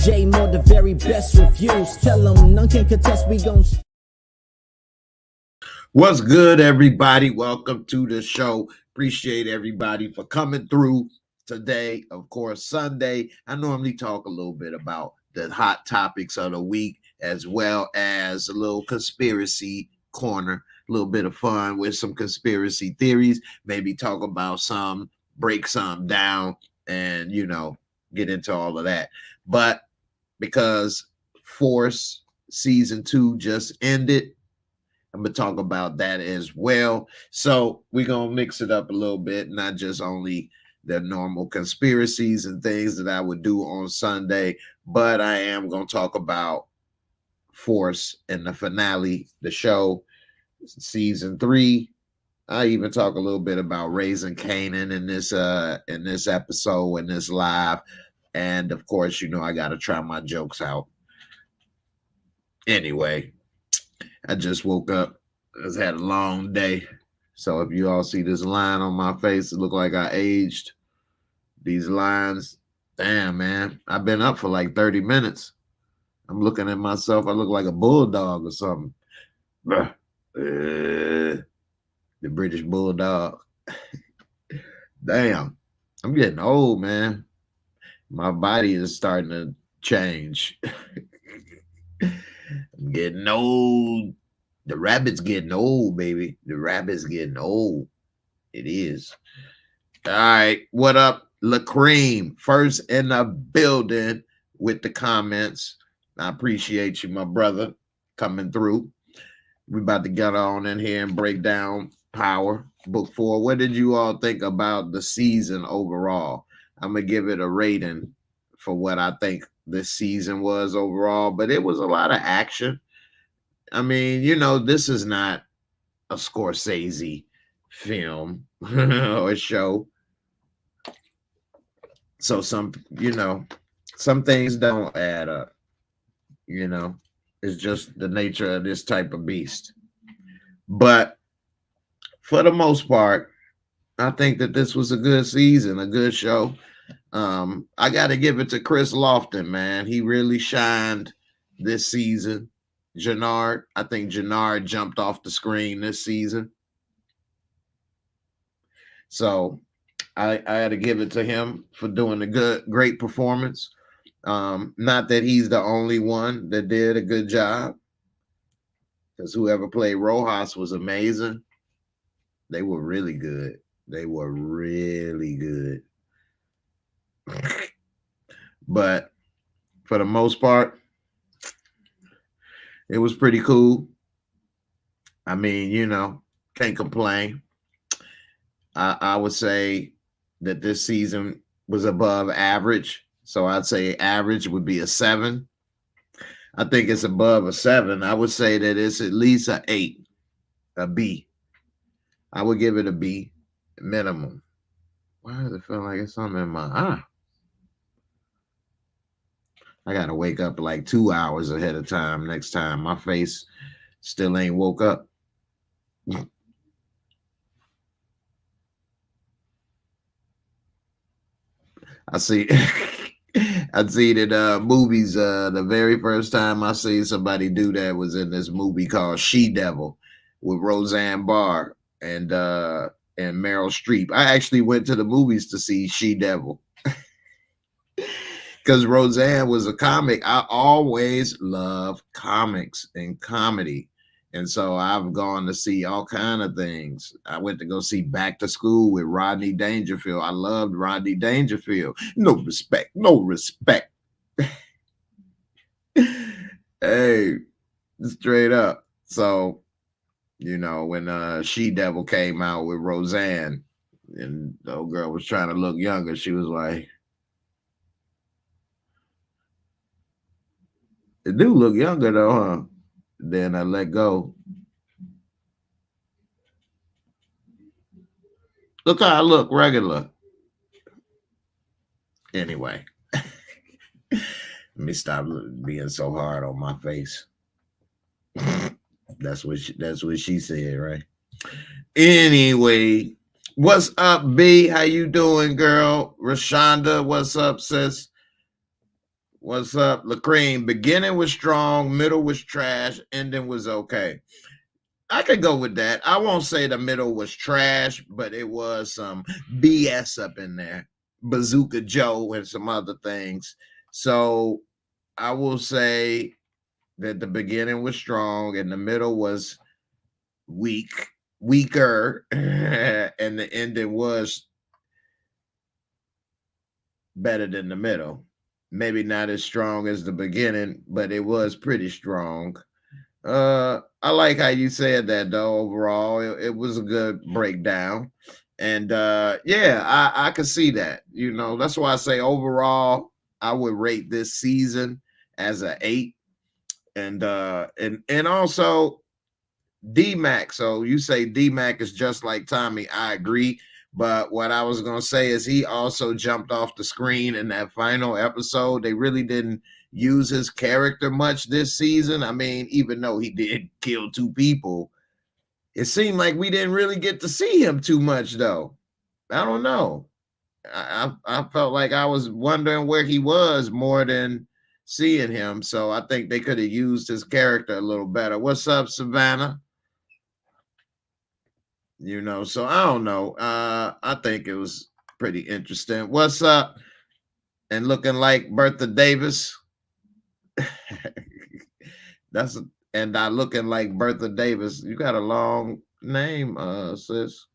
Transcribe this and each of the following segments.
J Moore, the very best reviews. Tell them none can contest, we gon' What's good, everybody? Welcome to the show. Appreciate everybody for coming through today. Of course, Sunday. I normally talk a little bit about the hot topics of the week, as well as a little conspiracy corner, a little bit of fun with some conspiracy theories, maybe talk about some, break some down, and, get into all of that. But because Force Season 2 just ended, I'm going to talk about that as well. So we're going to mix it up a little bit, not just only the normal conspiracies and things that I would do on Sunday, but I am going to talk about Force and the finale, the show, Season 3. I even talk a little bit about Raising Kanan in this episode, in this live. And of course, I got to try my jokes out. Anyway, I just woke up. I had a long day. So if you all see this line on my face, it look like I aged. These lines, damn, man. I've been up for like 30 minutes. I'm looking at myself. I look like a bulldog or something. The British bulldog. Damn. I'm getting old, man. My body is starting to change. I'm getting old. The rabbit's getting old, baby. The rabbit's getting old. It is. All right. What up, LaCream? First in the building with the comments. I appreciate you, my brother, coming through. We're about to get on in here and break down Power Book 4. What did you all think about the season overall? I'm going to give it a rating for what I think this season was overall, but it was a lot of action. I mean, this is not a Scorsese film or show. So some things don't add up. It's just the nature of this type of beast. But for the most part, I think that this was a good season, a good show. I got to give it to Chris Lofton, man. He really shined this season. Jannard, I think Jannard jumped off the screen this season. So I had to give it to him for doing a great performance. Not that he's the only one that did a good job, because whoever played Rojas was amazing. They were really good. They were really good. But for the most part, it was pretty cool. I mean, can't complain. I would say that this season was above average. So I'd say average would be a 7. I think it's above a 7. I would say that it's at least an 8, a B. I would give it a B minimum. Why does it feel like it's something in my eye? I got to wake up like 2 hours ahead of time next time. My face still ain't woke up. I see it in movies. The very first time I seen somebody do that was in this movie called She-Devil with Roseanne Barr and Meryl Streep. I actually went to the movies to see She-Devil. Because Roseanne was a comic. I always love comics and comedy. And so I've gone to see all kind of things. I went to go see Back to School with Rodney Dangerfield. I loved Rodney Dangerfield. No respect. No respect. Hey, straight up. So, when She-Devil came out with Roseanne and the old girl was trying to look younger, she was like, it do look younger though, huh? Then I let go. Look how I look regular. Anyway, let me stop being so hard on my face. That's what she said, right? Anyway, what's up, B? How you doing, girl? Rashonda, what's up, sis? What's up, Lacreen? Beginning was strong, middle was trash, ending was okay. I could go with that. I won't say the middle was trash, but it was some BS up in there. Bazooka Joe and some other things. So I will say that the beginning was strong and the middle was weaker, and the ending was better than the middle. Maybe not as strong as the beginning, but it was pretty strong. I like how you said that though. Overall, it was a good breakdown, and yeah, I could see that. You know, that's why I say overall, I would rate this season as an 8, and also D-Mac. So you say D-Mac is just like Tommy. I agree. But what I was going to say is he also jumped off the screen in that final episode. They really didn't use his character much this season. I mean, even though he did kill 2 people, it seemed like we didn't really get to see him too much, though. I don't know. I felt like I was wondering where he was more than seeing him. So I think they could have used his character a little better. What's up, Savannah? You know, so I don't know. I think it was pretty interesting. What's up? And looking like Bertha Davis. That's and I looking like Bertha Davis. You got a long name, sis.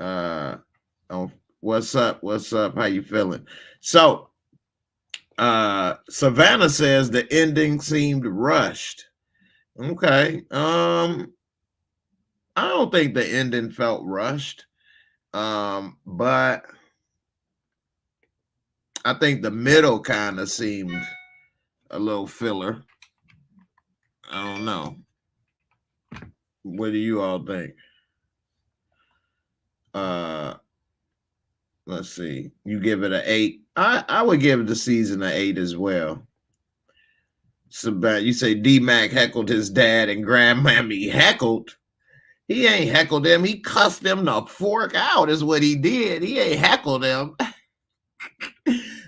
Oh, what's up? What's up? How you feeling? So Savannah says the ending seemed rushed. Okay. I don't think the ending felt rushed. But I think the middle kind of seemed a little filler. I don't know. What do you all think? Let's see. You give it an 8. I would give the season an 8 as well. So bad. You say D-Mac heckled his dad and grandmammy. Heckled? He ain't heckled them. He cussed them the fork out is what he did. He ain't heckled them.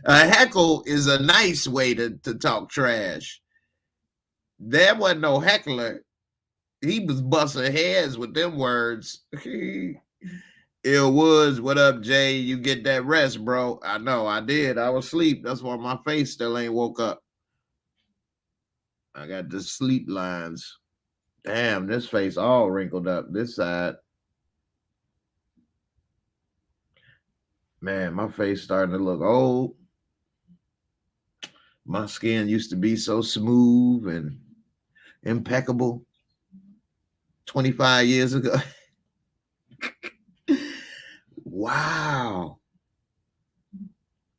A heckle is a nice way to talk trash. There wasn't no heckler. He was busting heads with them words. Ill Woods, what up, Jay? You get that rest, bro. I know, I did. I was asleep. That's why my face still ain't woke up. I got the sleep lines. Damn, this face all wrinkled up. This side. Man, my face starting to look old. My skin used to be so smooth and impeccable 25 years ago. Wow.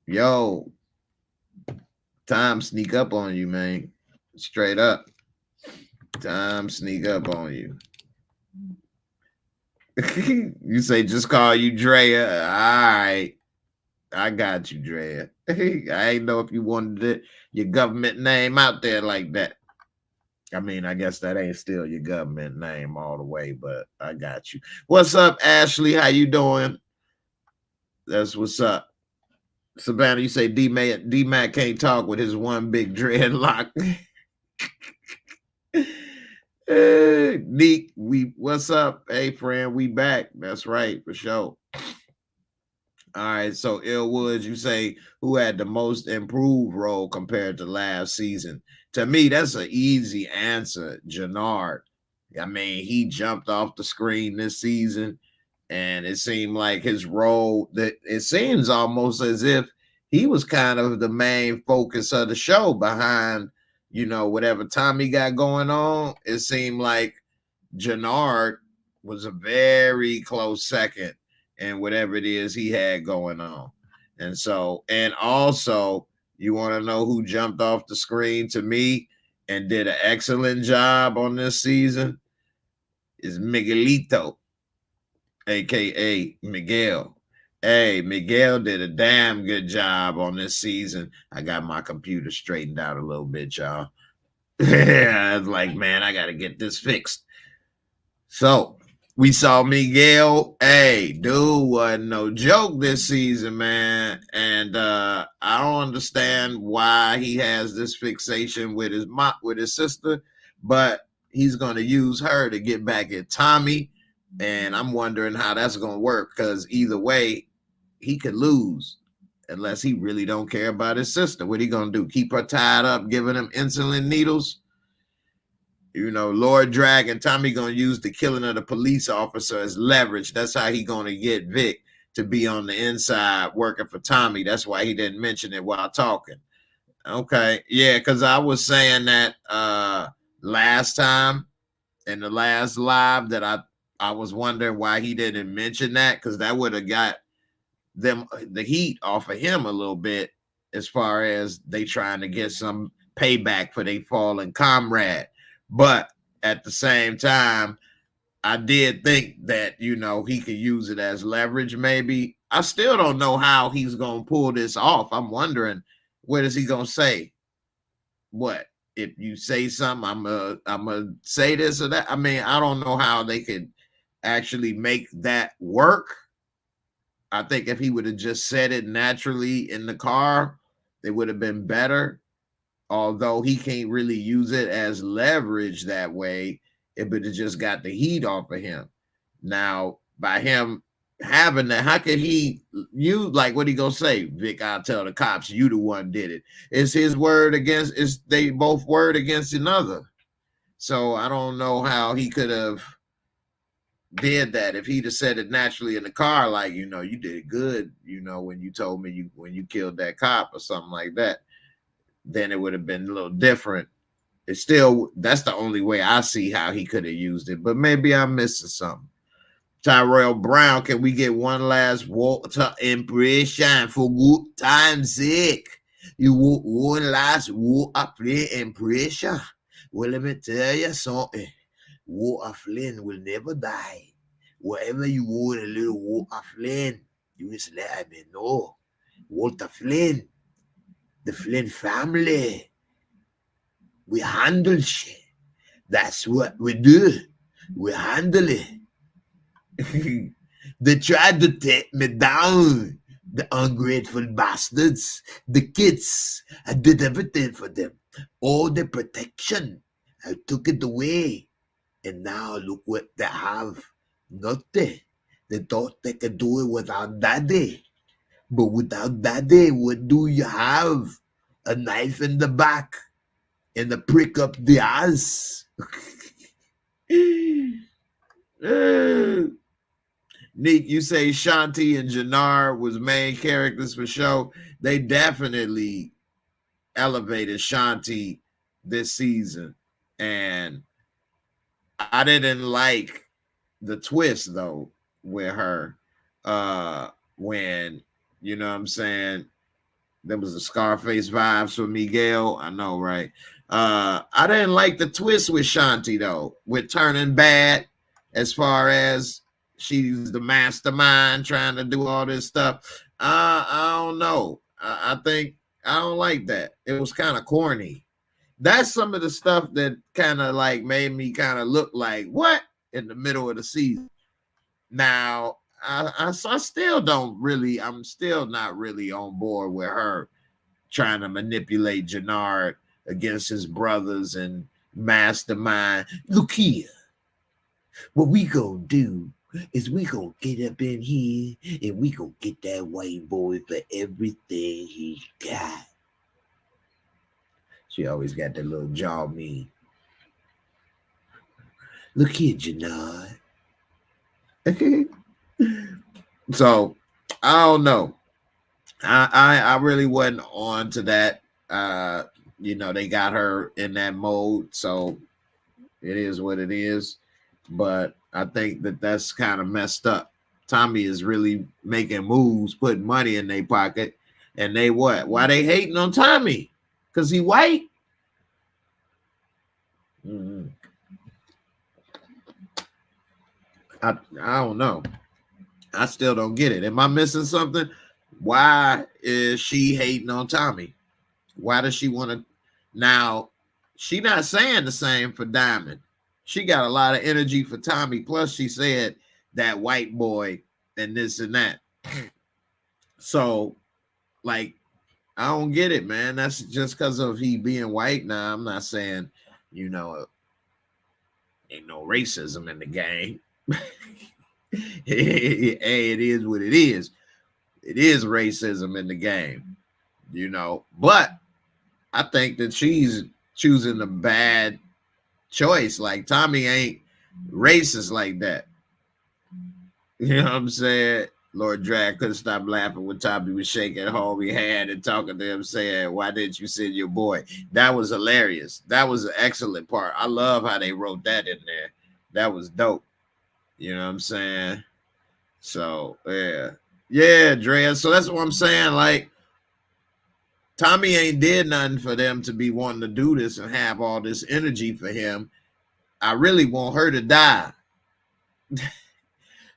Yo, time sneak up on you, man. Straight up. Time sneak up on you. You say just call you Drea. All right. I got you, Drea. I ain't know if you wanted your government name out there like that. I mean, I guess that ain't still your government name all the way, but I got you. What's up, Ashley? How you doing? That's what's up. Savannah, you say D-Mac can't talk with his one big dreadlock. Neek, what's up? Hey, friend, we back. That's right, for sure. All right, so Ill Woods, you say who had the most improved role compared to last season? To me, that's an easy answer, Jannard. I mean, he jumped off the screen this season, and it seemed like his role, that it seems almost as if he was kind of the main focus of the show behind, you know, whatever Tommy got going on. It seemed like Jannard was a very close second in whatever it is he had going on. And so, and also, you want to know who jumped off the screen to me and did an excellent job on this season? Is Miguelito, aka Miguel. Hey, Miguel did a damn good job on this season. I got my computer straightened out a little bit, y'all. I was like, man, I got to get this fixed. So, We saw Miguel. Hey, dude wasn't no joke this season, man. And I don't understand why he has this fixation with his sister, but he's gonna use her to get back at Tommy. And I'm wondering how that's gonna work, because either way, he could lose unless he really don't care about his sister. What he gonna do? Keep her tied up, giving him insulin needles? You know, Lord Dragon, Tommy gonna use the killing of the police officer as leverage. That's how he gonna get Vic to be on the inside working for Tommy. That's why he didn't mention it while talking. Okay, yeah, because I was saying that last time in the last live that I was wondering why he didn't mention that, because that would have got them the heat off of him a little bit, as far as they trying to get some payback for their fallen comrade. But at the same time, I did think that, you know, he could use it as leverage. Maybe. I still don't know how he's gonna pull this off. I'm wondering, what is he gonna say? What if you say something, I'm gonna say this or that? I mean, I don't know how they could actually make that work. I think if he would have just said it naturally in the car, it would have been better. Although he can't really use it as leverage that way, it would have just got the heat off of him. Now, by him having that, how could he use, like, what he gonna say? Vic, I'll tell the cops you the one did it. It's his word against, it's they both word against another. So I don't know how he could have did that. If he'd have said it naturally in the car, like, you know, you did good, you know, when you told me when you killed that cop or something like that, then it would have been a little different. It's still, that's the only way I see how he could have used it, but maybe I'm missing something. Tyrell Brown, can we get one last water impression for good time's sake? You want one last water impression? Well, let me tell you something. Walter Flynn will never die. Whatever you want, a little Walter Flynn, you just let me know. Walter Flynn, the Flynn family, we handle shit. That's what we do. We handle it. They tried to take me down, the ungrateful bastards. The kids, I did everything for them. All the protection, I took it away. And now look what they have. Nothing. They thought they could do it without daddy. But without daddy, what do you have? A knife in the back and a prick up the ass. Nick, you say Shanti and Jannar was main characters for show. They definitely elevated Shanti this season. And I didn't like the twist, though, with her. When, you know what I'm saying, there was a Scarface vibes for Miguel. I know, right? I didn't like the twist with Shanti, though, with turning bad, as far as she's the mastermind trying to do all this stuff. I don't know. I think I don't like that. It was kind of corny. That's some of the stuff that kind of like made me kind of look like, what, in the middle of the season. Now, I still don't really, I'm still not really on board with her trying to manipulate Jannard against his brothers and mastermind. Look here, what we gonna do is we gonna get up in here and we gonna get that white boy for everything he got. She always got that little jaw mean. Look here, Jannard. So I don't know. I really wasn't on to that. You know, they got her in that mode, so it is what it is. But I think that that's kind of messed up. Tommy is really making moves, putting money in their pocket, and they what? Why they hating on Tommy? Because he white? Mm-hmm. I don't know. I still don't get it. Am I missing something? Why is she hating on Tommy? Why does she want to? Now, she not saying the same for Diamond. She got a lot of energy for Tommy. Plus, she said that white boy and this and that. So, like, I don't get it, man. That's just because of he being white. Now, I'm not saying, you know, ain't no racism in the game. Hey, it is what it is. It is racism in the game, you know. But I think that she's choosing a bad choice. Like, Tommy ain't racist like that. You know what I'm saying? Lord Drag couldn't stop laughing when Tommy was shaking homie hand and talking to him, saying, "Why didn't you send your boy?" That was hilarious. That was an excellent part. I love how they wrote that in there. That was dope. You know what I'm saying? So yeah, Drea. So that's what I'm saying. Like, Tommy ain't did nothing for them to be wanting to do this and have all this energy for him. I really want her to die.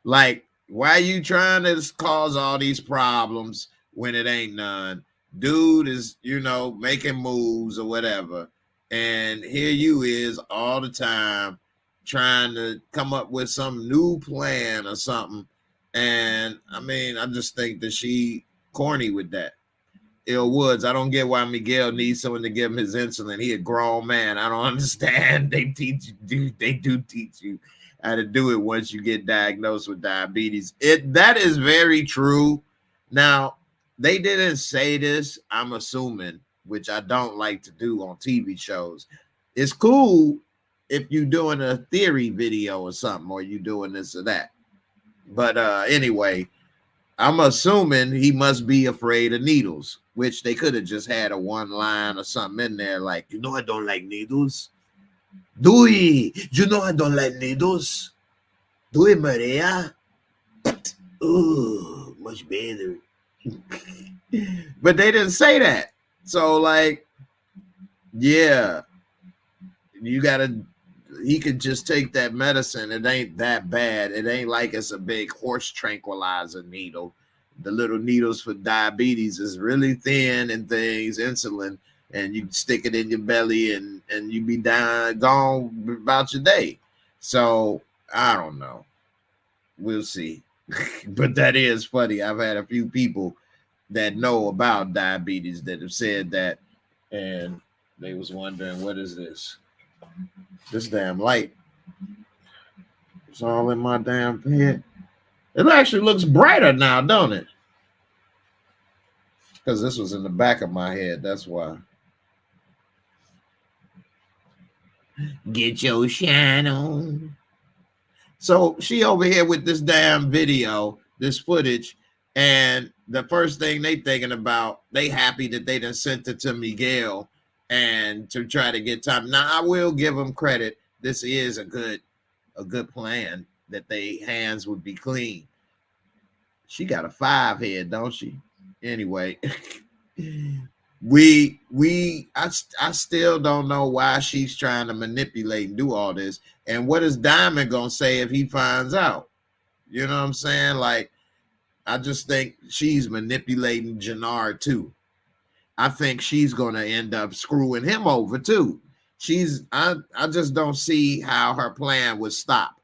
Like, why are you trying to cause all these problems when it ain't none? Dude is, you know, making moves or whatever. And here you is all the time trying to come up with some new plan or something. And I mean, I just think that she corny with that. Ill Woods, I don't get why Miguel needs someone to give him his insulin. He a grown man. I don't understand. They teach you, they do teach you how to do it once you get diagnosed with diabetes. That is very true. Now, they didn't say this, I'm assuming, which I don't like to do on TV shows. It's cool if you're doing a theory video or something, or you doing this or that. But anyway, I'm assuming he must be afraid of needles, which they could have just had a one line or something in there like, you know, I don't like needles. Do we? You know I don't like needles. Do we, Maria? Oh, much better. But they didn't say that. So, like, yeah, you gotta. He could just take that medicine. It ain't that bad. It ain't like it's a big horse tranquilizer needle. The little needles for diabetes is really thin and things, insulin, and you stick it in your belly and you be gone about your day. So I don't know. We'll see. But that is funny. I've had a few people that know about diabetes that have said that, and they was wondering, what is this? This damn light. It's all in my damn head. It actually looks brighter now, don't it? Because this was in the back of my head. That's why. Get your shine on. So she over here with this damn video, this footage, and the first thing they thinking about, they happy that they done sent it to Miguel and to try to get time. Now, I will give them credit. This is a good plan that they hands would be clean. She got a 5 head, don't she? Anyway, I still don't know why she's trying to manipulate and do all this. And what is Diamond gonna say if he finds out? You know what I'm saying? Like, I just think she's manipulating Jannard too. I think she's gonna end up screwing him over too. I just don't see how her plan would stop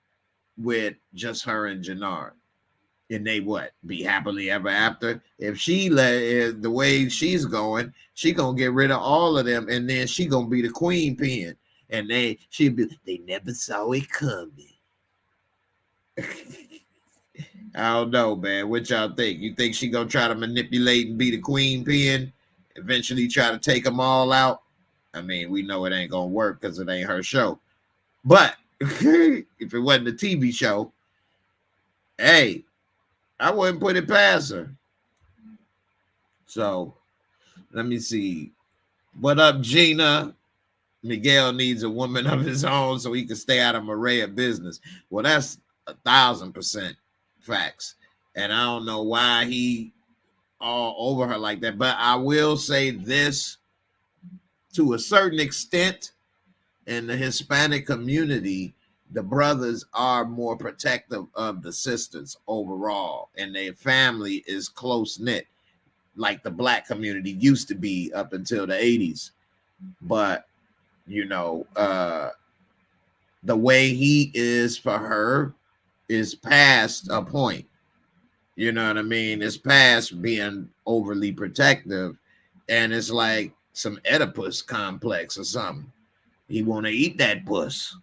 with just her and Jannard. And they be happily ever after. If she let the way she's going, she gonna get rid of all of them, and then she gonna be the queen pin. And they never saw it coming. I don't know, man. What y'all think? You think she gonna try to manipulate and be the queen pin? Eventually try to take them all out? I mean, we know it ain't gonna work because it ain't her show. But if it wasn't a TV show, hey, I wouldn't put it past her. So let me see. What up, Gina? Miguel needs a woman of his own so he can stay out of Maria business. Well, that's 1,000% facts. And I don't know why he all over her like that. But I will say this, to a certain extent, in the Hispanic community, the brothers are more protective of the sisters overall, and their family is close-knit, like the Black community used to be up until the 80s. But, you know, the way he is for her is past a point. You know what I mean? It's past being overly protective, and it's like some Oedipus complex or something. He want to eat that puss,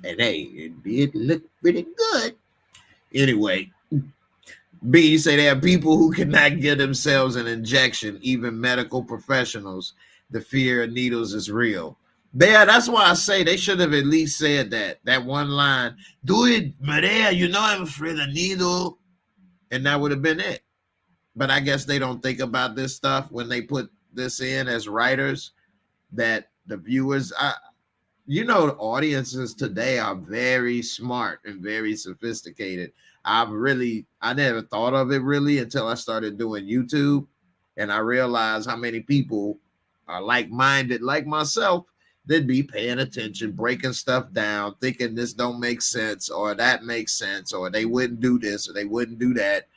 and hey, it did look pretty good. Anyway, B, you say there are people who cannot give themselves an injection, even medical professionals. The fear of needles is real. Yeah, that's why I say they should have at least said that one line. Do it, Maria. You know I'm afraid of needle. And that would have been it. But I guess they don't think about this stuff when they put this in as writers, that the viewers, the audiences today are very smart and very sophisticated. I never thought of it really until I started doing YouTube, and I realized how many people are like-minded like myself. They'd be paying attention, breaking stuff down, thinking this don't make sense or that makes sense, or they wouldn't do this or they wouldn't do that.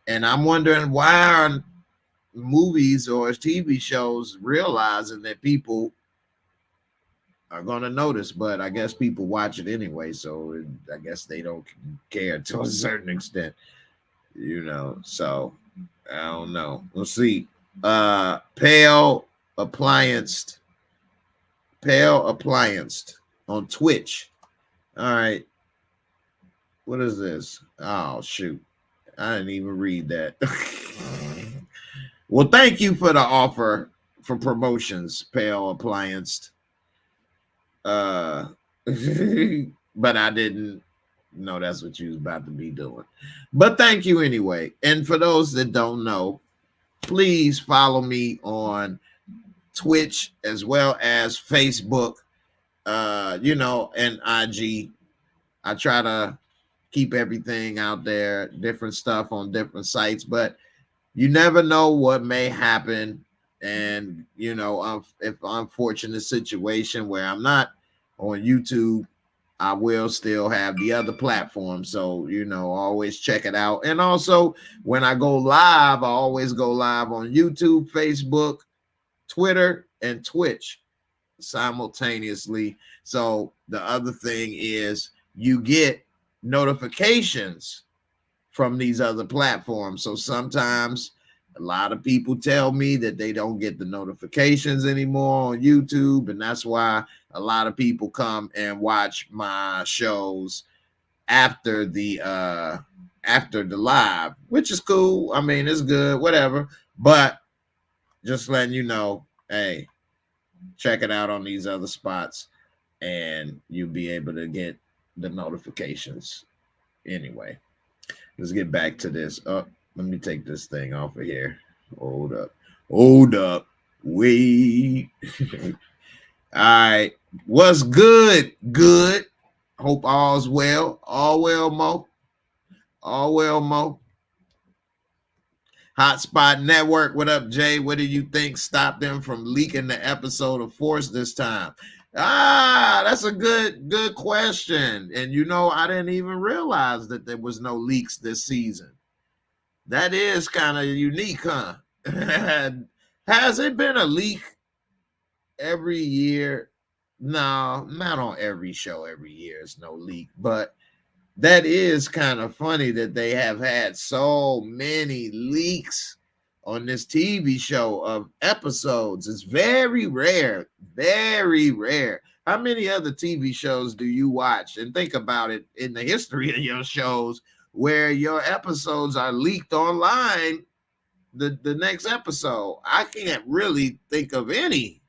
And I'm wondering, why are movies or TV shows realizing that people are going to notice? But I guess people watch it anyway, so I guess they don't care to a certain extent, so I don't know. We'll see. Pale Applianced on Twitch. All right. What is this? Oh, shoot. I didn't even read that. Well, thank you for the offer for promotions, Pale Applianced. But I didn't know that's what you was about to be doing. But thank you anyway. And for those that don't know, please follow me on Twitch as well as Facebook, and IG. I try to keep everything out there, different stuff on different sites, but you never know what may happen. And, if unfortunate situation where I'm not on YouTube, I will still have the other platforms. So, always check it out. And also, when I go live, I always go live on YouTube, Facebook, Twitter, and Twitch simultaneously. So the other thing is you get notifications from these other platforms. So sometimes a lot of people tell me that they don't get the notifications anymore on YouTube, and that's why a lot of people come and watch my shows after the live, which is cool. I mean, it's good, whatever. But just letting you know, hey, check it out on these other spots, and you'll be able to get the notifications. Anyway, let's get back to this. Let me take this thing off of here. Hold up. Wait. All right. What's good? Good. Hope all's well. All well, Mo. Hotspot Network. What up, Jay? What do you think stopped them from leaking the episode of Force this time? That's a good question. And I didn't even realize that there was no leaks this season. That is kind of unique, huh? Has it been a leak every year? No, not on every show every year. It's no leak, but that is kind of funny that they have had so many leaks on this TV show of episodes. It's very rare. How many other TV shows do you watch? And think about it in the history of your shows where your episodes are leaked online the next episode. I can't really think of any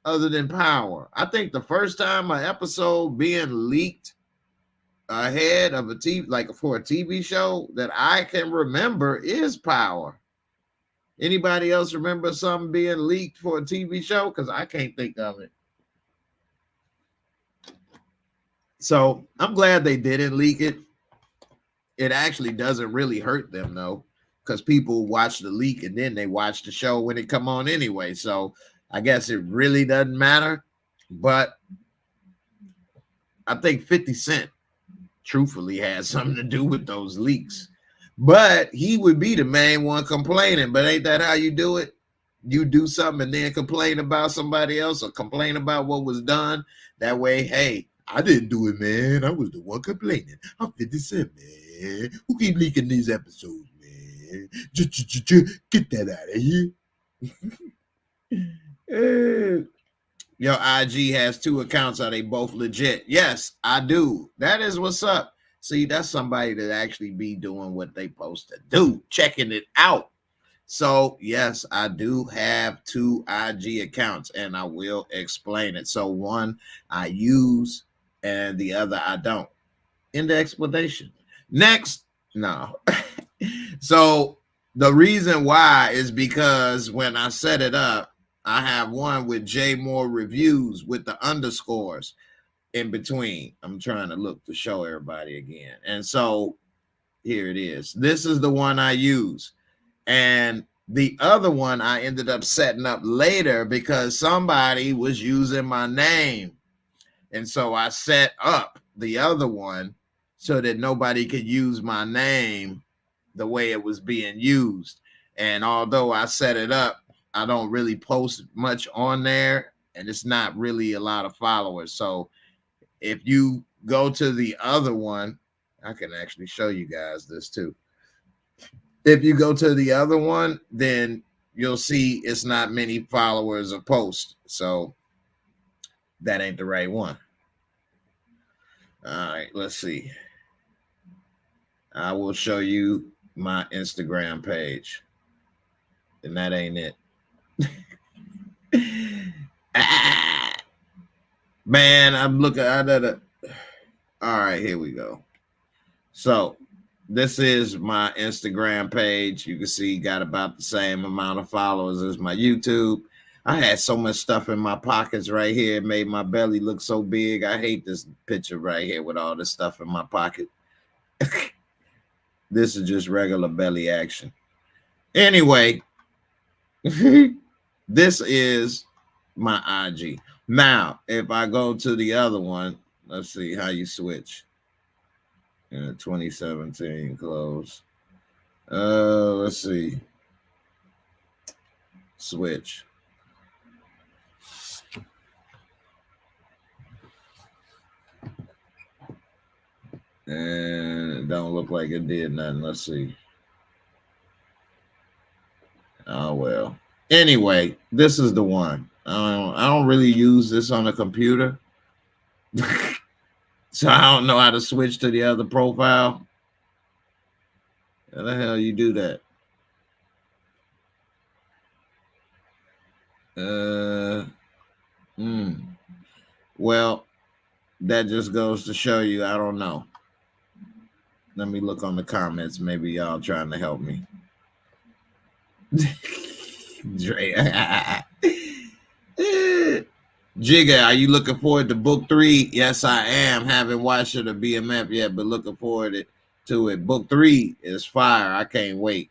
other than Power. I think the first time an episode being leaked ahead of for a TV show that I can remember is Power. Anybody else remember something being leaked for a TV show? Because I can't think of it. So I'm glad they didn't leak it. It actually doesn't really hurt them though, because people watch the leak and then they watch the show when it come on anyway. So I guess it really doesn't matter. But I think 50 Cent truthfully had something to do with those leaks. But he would be the main one complaining. But ain't that how you do it? you do something and then complain about somebody else or complain about what was done. That way, hey, I didn't do it, man. I was the one complaining. I'm 50 Cent, man. Who keep leaking these episodes, man? Get that out of here. Your IG has 2 accounts. Are they both legit? Yes, I do. That is what's up. See, that's somebody that actually be doing what they supposed to do, checking it out. So, yes, I do have 2 IG accounts, and I will explain it. So, one I use, and the other I don't. In the explanation. Next, no. So, the reason why is because when I set it up, I have one with JAYMOOREREVIEWS with the underscores in between. I'm trying to look to show everybody again. And so, here it is. This is the one I use. And the other one I ended up setting up later because somebody was using my name. And so I set up the other one so that nobody could use my name the way it was being used. And although I set it up, I don't really post much on there, and it's not really a lot of followers. So if you go to the other one, I can actually show you guys this too. If you go to the other one, then you'll see it's not many followers or posts. So that ain't the right one. All right, let's see. I will show you my Instagram page. And that ain't it. Man, I'm looking at it. All right, here we go. So this is my Instagram page. You can see got about the same amount of followers as my YouTube. I had so much stuff in my pockets right here. It made my belly look so big. I hate this picture right here with all this stuff in my pocket. This is just regular belly action. Anyway, this is my IG. Now, if I go to the other one, let's see how you switch. 2017 close. Let's see. Switch. And it don't look like it did nothing. Let's see. Oh well. Anyway, this is the one. I don't really use this on a computer. So I don't know how to switch to the other profile. How the hell you do that? Well, that just goes to show you, I don't know. Let me look on the comments. Maybe y'all trying to help me. Jigga, are you looking forward to book 3? Yes, I am. Haven't watched it or BMF yet, but looking forward to it. Book 3 is fire. I can't wait.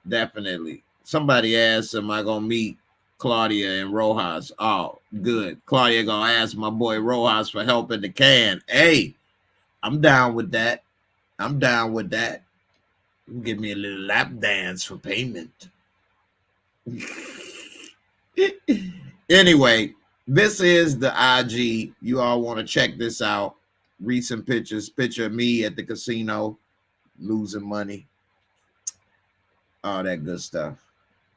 Definitely. Somebody asked, am I gonna meet Claudia and Rojas? Oh, good. Claudia gonna ask my boy Rojas for help in the can. Hey, I'm down with that. I'm down with that. Give me a little lap dance for payment. Anyway, this is the IG. You all want to check this out. Recent pictures. Picture of me at the casino losing money. All that good stuff.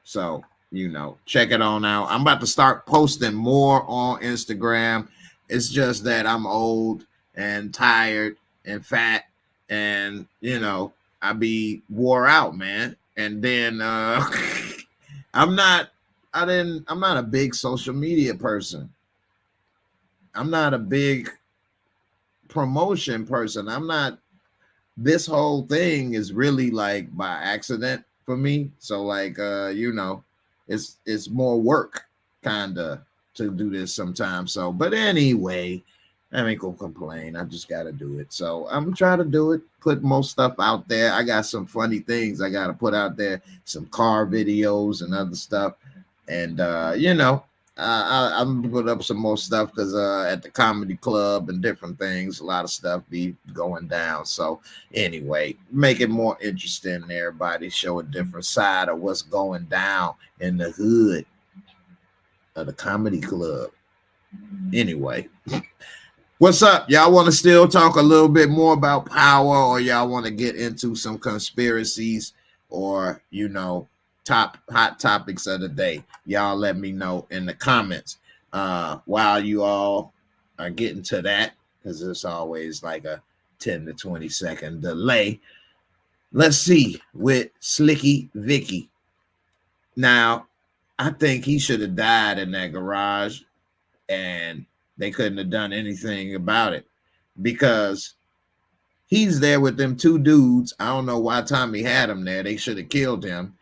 So, you know, check it on out. I'm about to start posting more on Instagram. It's just that I'm old and tired and fat, and you know, I be wore out, man. And then I'm not a big social media person. I'm not a big promotion person. I'm not. This whole thing is really like by accident for me. So like you know, it's more work kinda to do this sometimes. So, but anyway, I ain't gonna complain. I just gotta do it. So I'm trying to do it, put most stuff out there. I got some funny things I gotta put out there, some car videos and other stuff. And you know, I'm gonna put up some more stuff because at the comedy club and different things, a lot of stuff be going down. So anyway, make it more interesting. Everybody show a different side of what's going down in the hood of the comedy club. Anyway, what's up? Y'all want to still talk a little bit more about power, or y'all want to get into some conspiracies, or hot topics of the day? Y'all let me know in the comments. While you all are getting to that, because it's always like a 10 to 20 second delay. Let's see with Slicky Vicky. Now, I think he should have died in that garage, and they couldn't have done anything about it because he's there with them two dudes. I don't know why Tommy had him there. They should have killed him.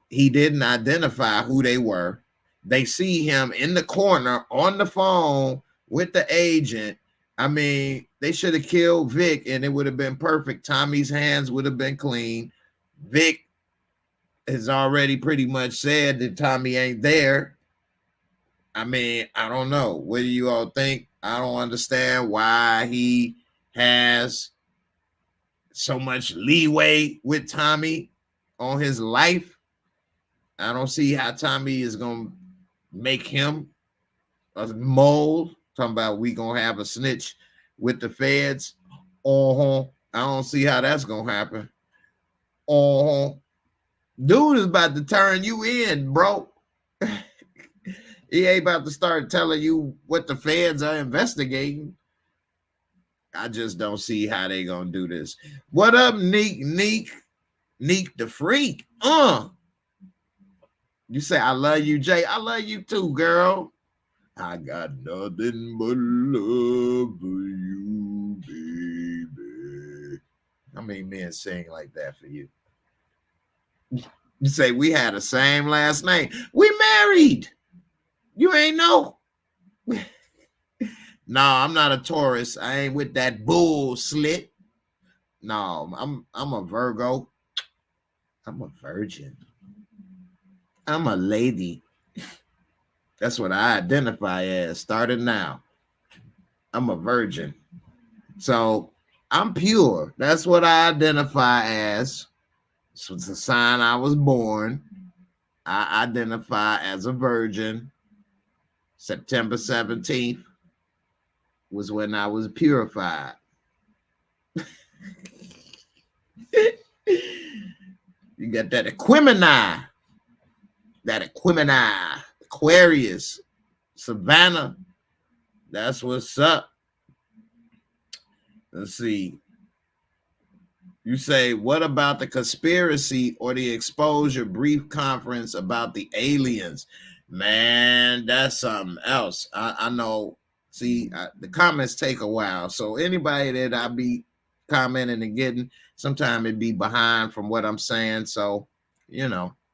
He didn't identify who they were. They see him in the corner on the phone with the agent. I mean, they should have killed Vic and it would have been perfect. Tommy's hands would have been clean. Vic has already pretty much said that Tommy ain't there. I mean, I don't know. What do you all think? I don't understand why he has so much leeway with Tommy on his life. I don't see how Tommy is going to make him a mole. Talking about we going to have a snitch with the feds. I don't see how that's going to happen. Dude is about to turn you in, bro. He ain't about to start telling you what the feds are investigating. I just don't see how they gonna do this. What up, Neek the freak? You say I love you, Jay. I love you too, girl. I got nothing but love for you, baby. How many men sing like that for you? You say we had the same last name. We married. You ain't know. No, I'm not a Taurus. I ain't with that bull slit. No, I'm a Virgo. I'm a virgin. I'm a lady. That's what I identify as starting now. I'm a virgin. So I'm pure. That's what I identify as. So it's a sign I was born. I identify as a virgin. September 17th was when I was purified. You got that Equimini. Aquarius, Savannah. That's what's up. Let's see. You say, what about the conspiracy or the exposure brief conference about the aliens? Man, that's something else. I know. See, the comments take a while. So anybody that I be commenting and getting, sometimes it be behind from what I'm saying. So,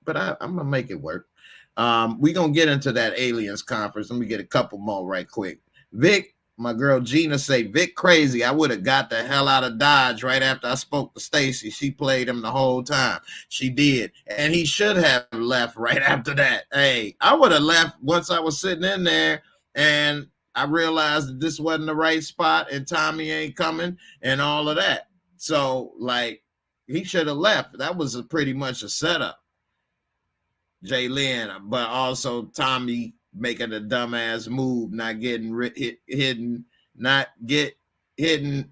but I'm going to make it work. We're going to get into that aliens conference. Let me get a couple more right quick. Vic, my girl Gina say, Vic crazy. I would have got the hell out of Dodge right after I spoke to Stacy. She played him the whole time. She did. And he should have left right after that. Hey, I would have left once I was sitting in there and I realized that this wasn't the right spot and Tommy ain't coming and all of that. So, like, he should have left. That was pretty much a setup. Jalen, but also Tommy making a dumbass move, not getting hidden, not get hidden.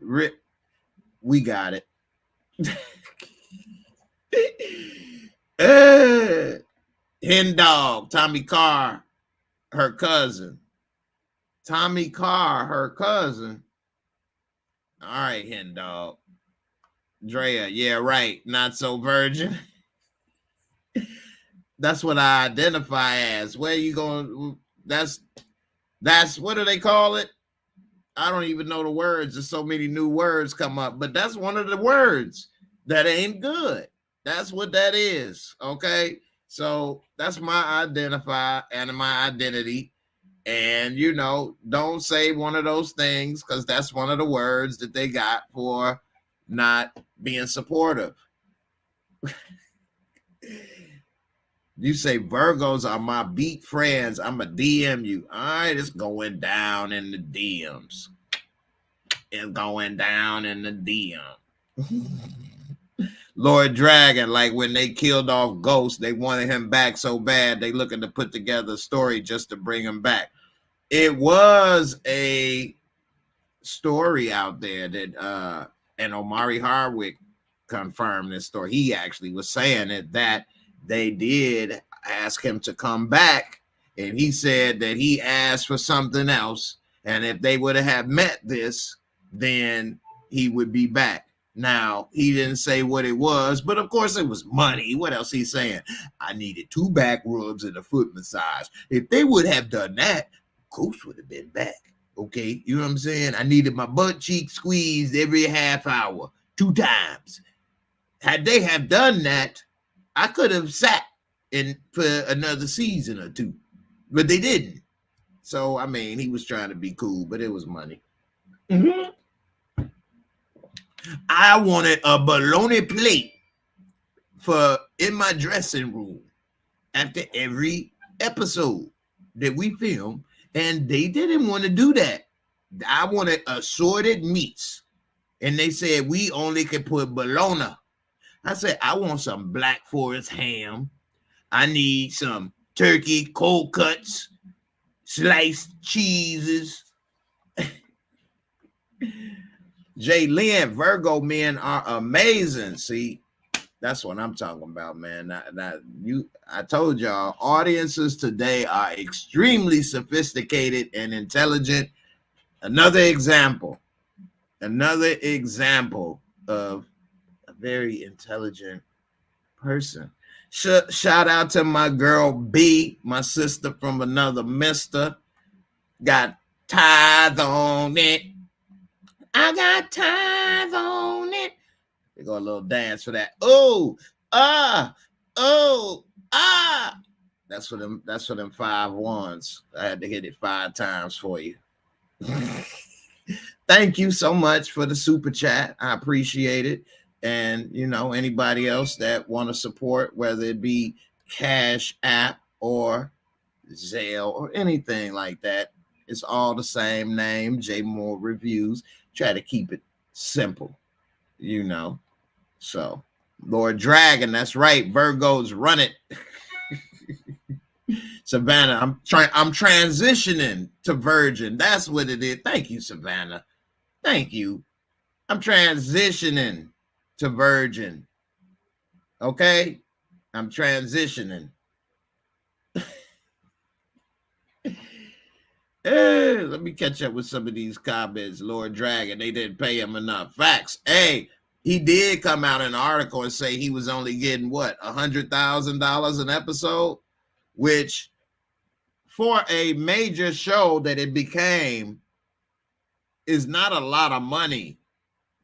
We got it. Hen dog, Tommy Carr, her cousin. Tommy Carr, her cousin. All right, hen dog. Drea, yeah, right. Not so virgin. That's what I identify as. Where you going? That's what do they call it? I don't even know the words. There's so many new words come up, but that's one of the words that ain't good. That's what that is. Okay. So that's my identify and my identity. And don't say one of those things because that's one of the words that they got for not being supportive. You say Virgos are my beat friends. I'm a DM you. All right, it's going down in the DMs. It's going down in the DM. Lord Dragon, like when they killed off Ghost, they wanted him back so bad they looking to put together a story just to bring him back. It was a story out there that and Omari Hardwick confirmed this story. He actually was saying it, that they did ask him to come back, and he said that he asked for something else, and if they would have met this, then he would be back. Now, he didn't say what it was, but of course it was money. What else he's saying? I needed 2 back rubs and a foot massage. If they would have done that, Ghost would have been back. Okay, you know what I'm saying? I needed my butt cheek squeezed every half hour, 2 times. Had they have done that, I could have sat in for another season or 2, but they didn't. So, I mean, he was trying to be cool, but it was money. Mm-hmm. I wanted a bologna plate for in my dressing room after every episode that we filmed, and they didn't want to do that. I wanted assorted meats, and they said we only could put bologna. I said I want some Black Forest ham. I need some turkey cold cuts, sliced cheeses. Jay Lynn, Virgo men are amazing. See, that's what I'm talking about, man. I told y'all, audiences today are extremely sophisticated and intelligent. Another example of a very intelligent person. Shout out to my girl B, my sister from another mister. Got tithe on it. I got tithe on it. They got a little dance for that. Oh, That's for them 5 ones. I had to hit it 5 times for you. Thank you so much for the super chat. I appreciate it. And you know, anybody else that want to support, whether it be Cash App or Zelle or anything like that, it's all the same name, J Moore Reviews. Try to keep it simple, you know. So, Lord Dragon, that's right. Virgos run it. Savannah, I'm transitioning to Virgin. That's what it is. Thank you, Savannah. Thank you. I'm transitioning to Virgin. Okay? I'm transitioning. Let me catch up with some of these comments. Lord Dragon, they didn't pay him enough. Facts. Hey, he did come out in an article and say he was only getting what, $100,000 an episode, which for a major show that it became is not a lot of money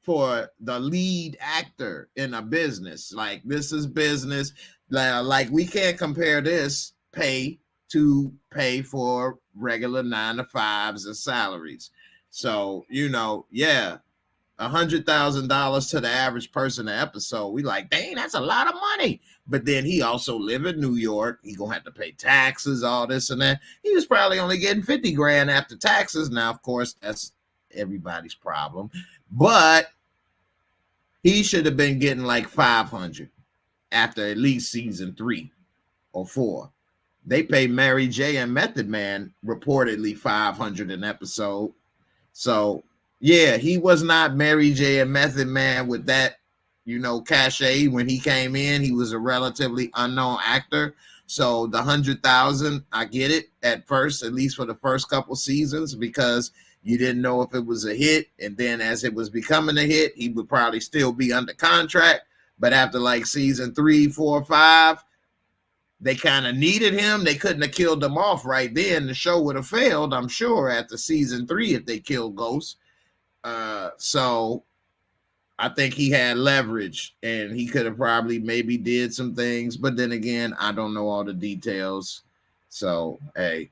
for the lead actor in a business. Like, this is business. Like we can't compare this pay to pay for regular 9-to-5s and salaries. So, you know, yeah, $100,000 to the average person an episode. We like, dang, that's a lot of money. But then he also live in New York. He gonna have to pay taxes, all this and that. He was probably only getting 50 grand after taxes. Now, of course, that's everybody's problem. But he should have been getting like 500 after at least season 3 or 4. They pay Mary J and Method Man reportedly 500 an episode. So, yeah, he was not Mary J and Method Man with that, you know, cachet. When he came in, he was a relatively unknown actor. So the 100,000, I get it at first, at least for the first couple seasons, because you didn't know if it was a hit. And then as it was becoming a hit, he would probably still be under contract. But after like season 3, 4, 5, they kind of needed him. They couldn't have killed him off right then. The show would have failed, I'm sure, after season 3 if they killed Ghost. So I think he had leverage, and he could have probably maybe did some things. But then again, I don't know all the details. So, hey.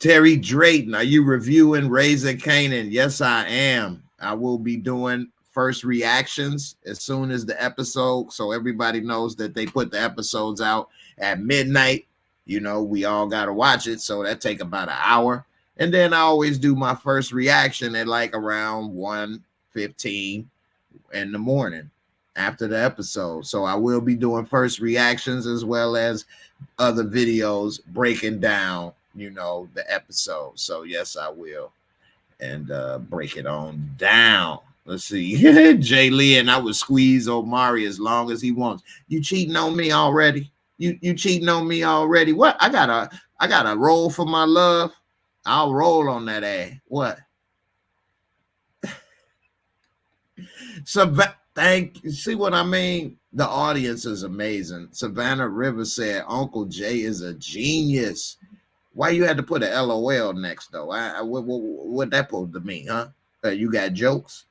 Terry Drayton, are you reviewing Raising Canaan? Yes, I am. I will be doing first reactions as soon as the episode, so everybody knows that they put the episodes out at midnight. You know, we all got to watch it, so that take about an hour. And then I always do my first reaction at like around 1:15 in the morning after the episode. So I will be doing first reactions as well as other videos breaking down, you know, the episode. So yes, I will. And break it on down. Let's see. Jay Lee, and I would squeeze Omari as long as he wants. You cheating on me already? You cheating on me already? What? I gotta roll for my love. I'll roll on that ass. What? So thank you. See what I mean? The audience is amazing. Savannah Rivers said Uncle Jay is a genius. Why you had to put a LOL next though? What that supposed to mean, huh? You got jokes?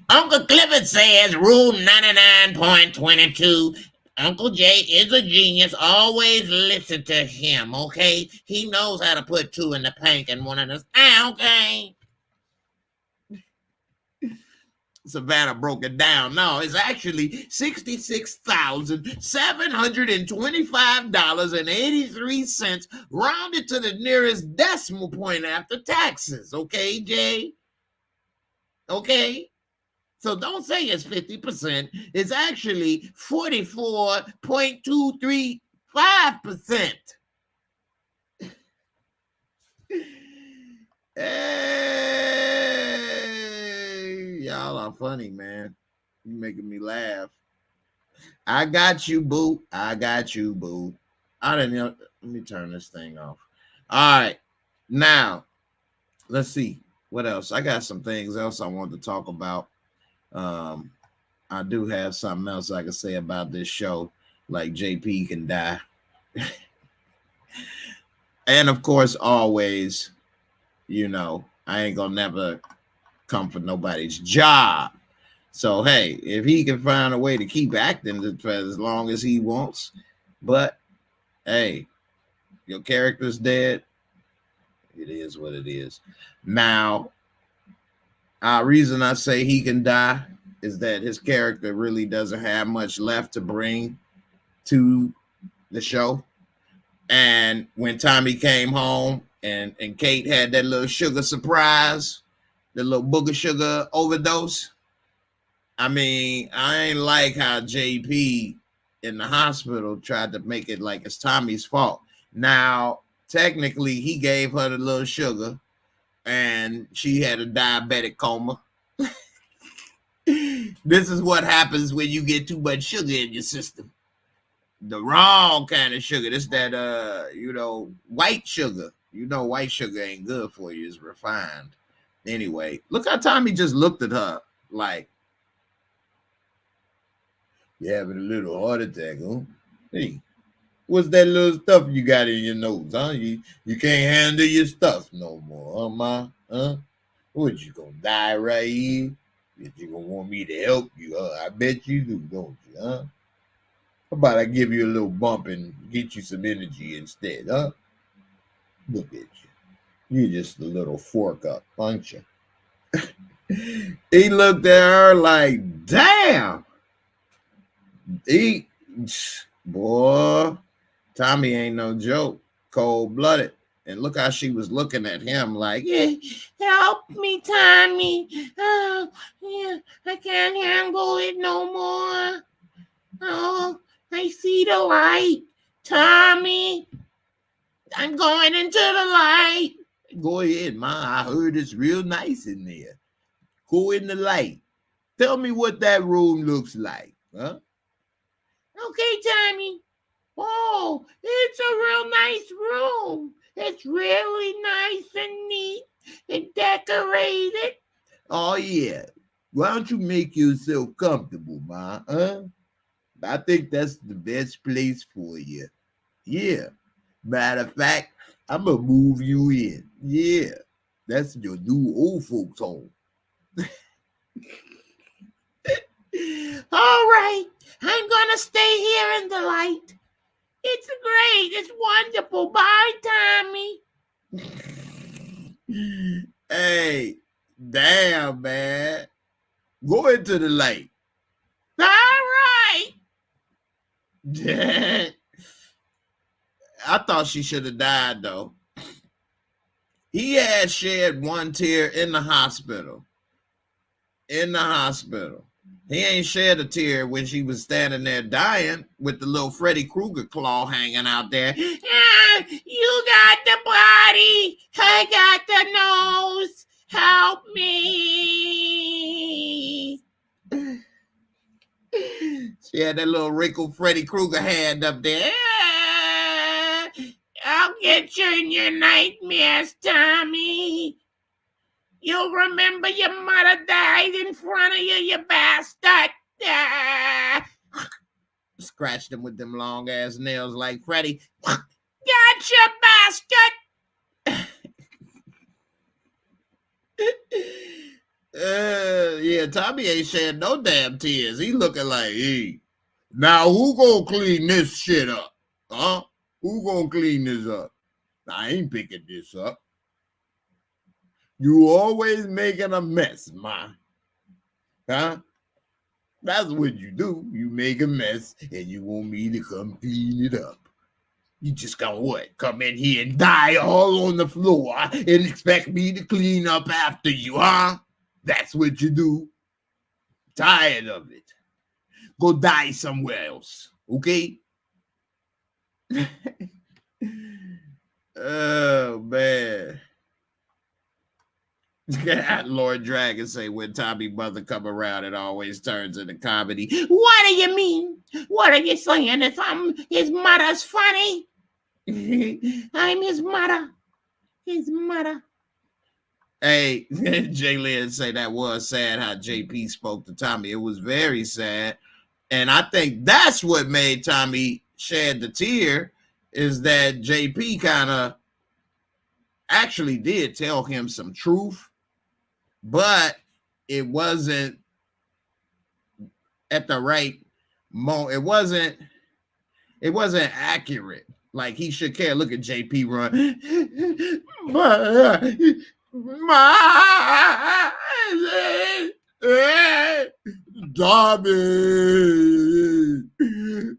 Uncle Clifford says rule 99.22. Uncle Jay is a genius. Always listen to him, okay? He knows how to put two in the paint and one in the okay. Savannah broke it down. No, it's actually $66,725.83 rounded to the nearest decimal point after taxes. Okay, Jay? Okay? So don't say it's 50%. It's actually 44.235%. Hey, y'all are funny, man. You making me laugh. I got you, boo. I got you, boo. I didn't know. Let me turn this thing off. All right. Now, let's see. What else? I got some things else I want to talk about. I do have something else I can say about this show, like JP can die. And of course, always, you know, I ain't gonna never come for nobody's job. So hey, if he can find a way to keep acting for as long as he wants, but hey, your character's dead. It is what it is. Now, reason I say he can die is that his character really doesn't have much left to bring to the show. And when Tommy came home and Kate had that little sugar surprise, the little booger sugar overdose, I mean, I ain't like how JP in the hospital tried to make it like it's Tommy's fault. Now, technically, he gave her the little sugar and she had a diabetic coma. This is what happens when you get too much sugar in your system. The wrong kind of sugar. This that you know, white sugar. You know, white sugar ain't good for you. It's refined. Anyway, look how Tommy just looked at her like, you're having a little heart attack, huh? Hey, what's that little stuff you got in your nose, huh? You can't handle your stuff no more, huh, Ma? Huh? What, you gonna die right here? You gonna want me to help you, huh? I bet you do, don't you, huh? How about I give you a little bump and get you some energy instead, huh? Look at you. You're just a little fork up, aren't you? He looked at her like, damn. Boy, Tommy ain't no joke. Cold-blooded. And look how she was looking at him like, yeah, help me, Tommy. Oh, yeah, I can't handle it no more. Oh, I see the light. Tommy, I'm going into the light. Go ahead, Ma. I heard it's real nice in there. Go in the light. Tell me what that room looks like, huh? Okay, Tommy. Oh, it's a real nice room. It's really nice and neat and decorated. Oh, yeah. Why don't you make yourself comfortable, Ma? Huh? I think that's the best place for you. Yeah. Matter of fact, I'm going to move you in. Yeah. That's your new old folks' home. All right. I'm going to stay here in the light. It's great. It's wonderful. Bye, Tommy. Hey, Damn, man. Go into the light. All right. I thought she should have died, though. He had shed one tear in the hospital. In the hospital. He ain't shed a tear when she was standing there dying with the little Freddy Krueger claw hanging out there. Ah, you got the body. I got the nose. Help me. She had that little wrinkled Freddy Krueger hand up there. Ah, I'll get you in your nightmares, Tommy. You'll remember your mother died in front of you, you bastard. Ah. Scratched him with them long ass nails like Freddy. Gotcha, bastard. Yeah, Tommy ain't shedding no damn tears. He looking like, hey, now who gonna clean this shit up? Huh? Who gonna clean this up? I ain't picking this up. You always making a mess, ma. Huh? That's what you do. You make a mess and you want me to come clean it up. You just gonna what? Come in here and die all on the floor and expect me to clean up after you, huh? That's what you do. Tired of it. Go die somewhere else, okay? Oh, man. Lord Dragon say when Tommy mother come around, it always turns into comedy. What do you mean? What are you saying? If I'm his mother's funny? I'm his mother. His mother. Hey, Jalen say that was sad how JP spoke to Tommy. It was very sad. And I think that's what made Tommy shed the tear, is that JP kind of actually did tell him some truth, but it wasn't at the right moment. It wasn't accurate. Like he should care. Look at JP run. Dobby,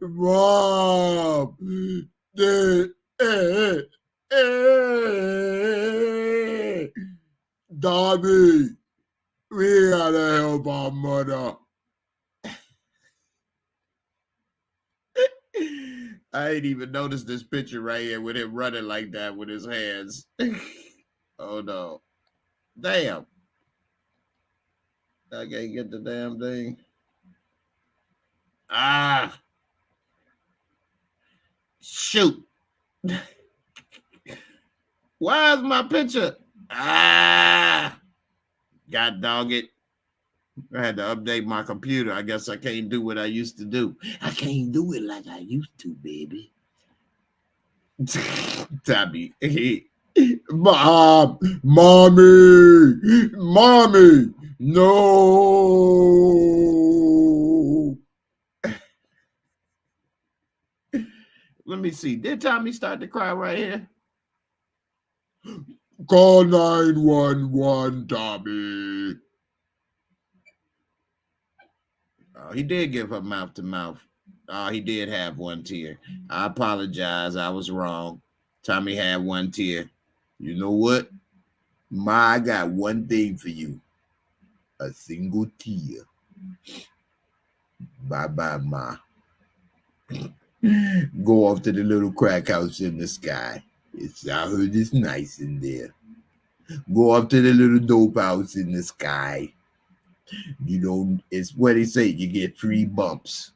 Mom, Dobby, we gotta help our mother. I ain't even noticed this picture right here with him running like that with his hands. Oh no. Damn. I can't get the damn thing. Ah. Shoot. Why is my picture? Ah. God dog it. I had to update my computer. I guess I can't do what I used to do. I can't do it like I used to, baby. Tommy. Mom, mommy, no. Let me see. Did Tommy start to cry right here? Call 911, Tommy. Oh, he did give her mouth to mouth. Oh, he did have one tear. I apologize. I was wrong. Tommy had one tear. You know what? Ma, I got one thing for you. A single tear. Bye-bye, Ma. Go off to the little crack house in the sky. I heard it's nice in there. Go off to the little dope house in the sky. You know, it's what they say. You get free bumps.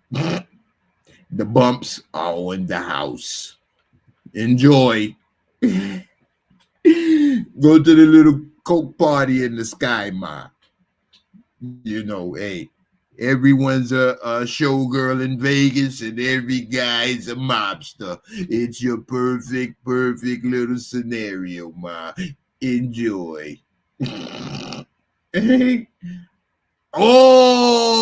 The bumps are in the house. Enjoy. Go to the little coke party in the sky, Ma. You know, hey, everyone's a showgirl in Vegas and every guy's a mobster. It's your perfect little scenario, Ma. Enjoy. Oh,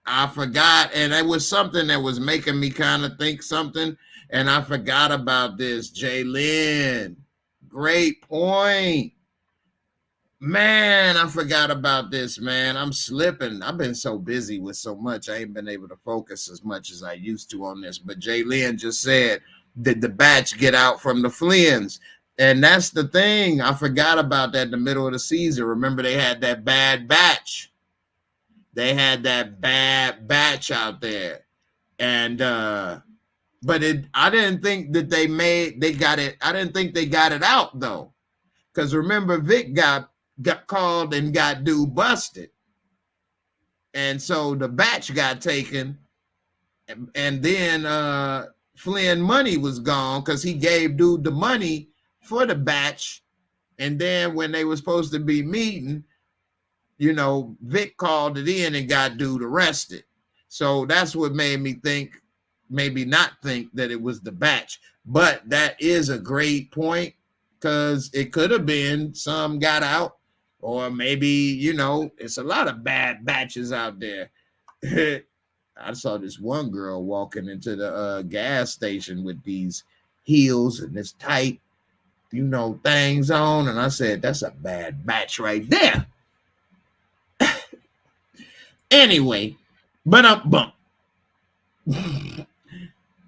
I forgot. And it was something that was making me kind of think something. And I forgot about this. Jalen, great point. Man, I forgot about this, man. I'm slipping. I've been so busy with so much. I ain't been able to focus as much as I used to on this. But Jay Lynn just said, did the batch get out from the Flynn's? And that's the thing. I forgot about that in the middle of the season. Remember, they had that bad batch. They had that bad batch out there. And but I didn't think that they got it. I didn't think they got it out though. Because remember, Vic got called and got dude busted. And so the batch got taken. And then Flynn money was gone because he gave dude the money for the batch. And then when they were supposed to be meeting, you know, Vic called it in and got dude arrested. So that's what made me think, maybe not think that it was the batch. But that is a great point, because it could have been some got out, or maybe, you know, it's a lot of bad batches out there. I saw this one girl walking into the gas station with these heels and this tight, you know, things on. And I said, that's a bad batch right there. Anyway, bump.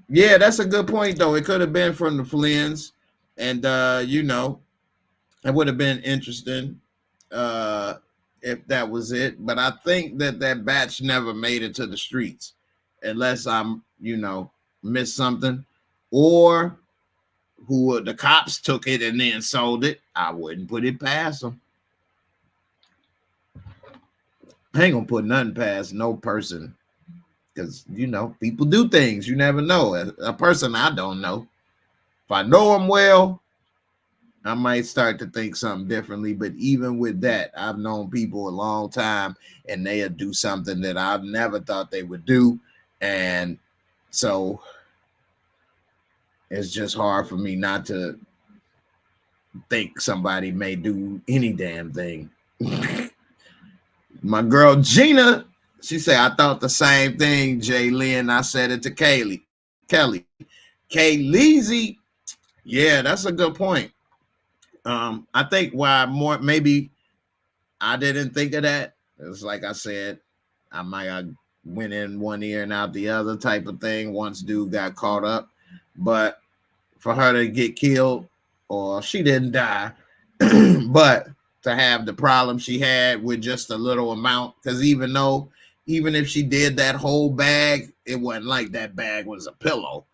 Yeah, that's a good point, though. It could have been from the Flynn's. And, you know, it would have been interesting if that was it. But I think that batch never made it to the streets, unless I'm, you know, missed something. Or who the cops took it and then sold it. I wouldn't put it past them. I ain't going to put nothing past no person, because, you know, people do things. You never know. A person I don't know, if I know them well, I might start to think something differently. But even with that, I've known people a long time, and they'll do something that I've never thought they would do. And so it's just hard for me not to think somebody may do any damn thing. My girl Gina, she said, I thought the same thing, Jay Lynn. I said it to Kelly. Kayleezy. Yeah, that's a good point. I think why more maybe I didn't think of that. It's like I said, I went in one ear and out the other type of thing once dude got caught up. But for her to get killed, or she didn't die, but to have the problem she had with just a little amount, because even if she did that whole bag, it wasn't like that bag was a pillow.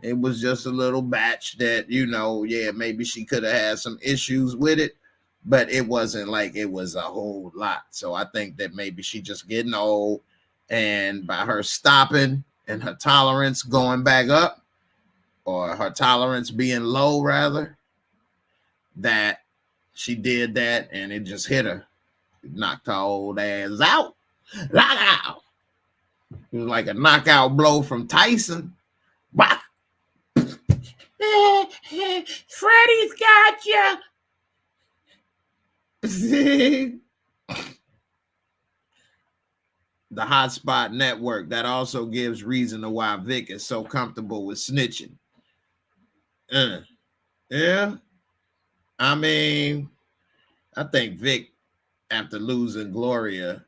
It was just a little batch that, you know, yeah, maybe she could have had some issues with it, but it wasn't like it was a whole lot. So I think that maybe she just getting old, and by her stopping and her tolerance going back up, or her tolerance being low rather, that she did that and it just hit her. It knocked her old ass out. Knock out. It was like a knockout blow from Tyson. Bah. Freddy's got you. The Hotspot Network, that also gives reason to why Vic is so comfortable with snitching. Yeah. I mean, I think Vic, after losing Gloria,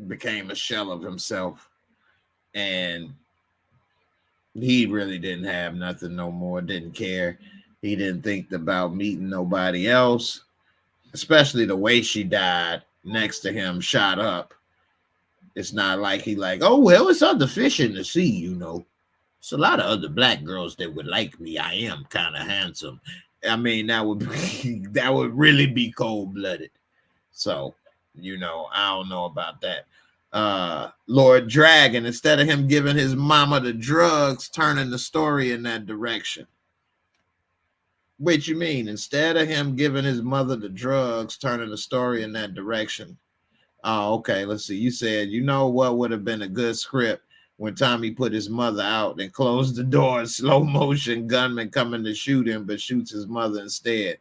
became a shell of himself, and he really didn't have nothing no more, didn't care. He didn't think about meeting nobody else, especially the way she died next to him, shot up. It's not like he like, oh, well, it's other fish in the sea, you know. It's a lot of other black girls that would like me. I am kind of handsome. I mean, that would really be cold-blooded. So, you know, I don't know about that. Lord Dragon, instead of him giving his mama the drugs, turning the story in that direction. What you mean? Instead of him giving his mother the drugs, turning the story in that direction. Oh, okay. Let's see. You said, you know what would have been a good script? When Tommy put his mother out and closed the door, slow motion gunman coming to shoot him, but shoots his mother instead.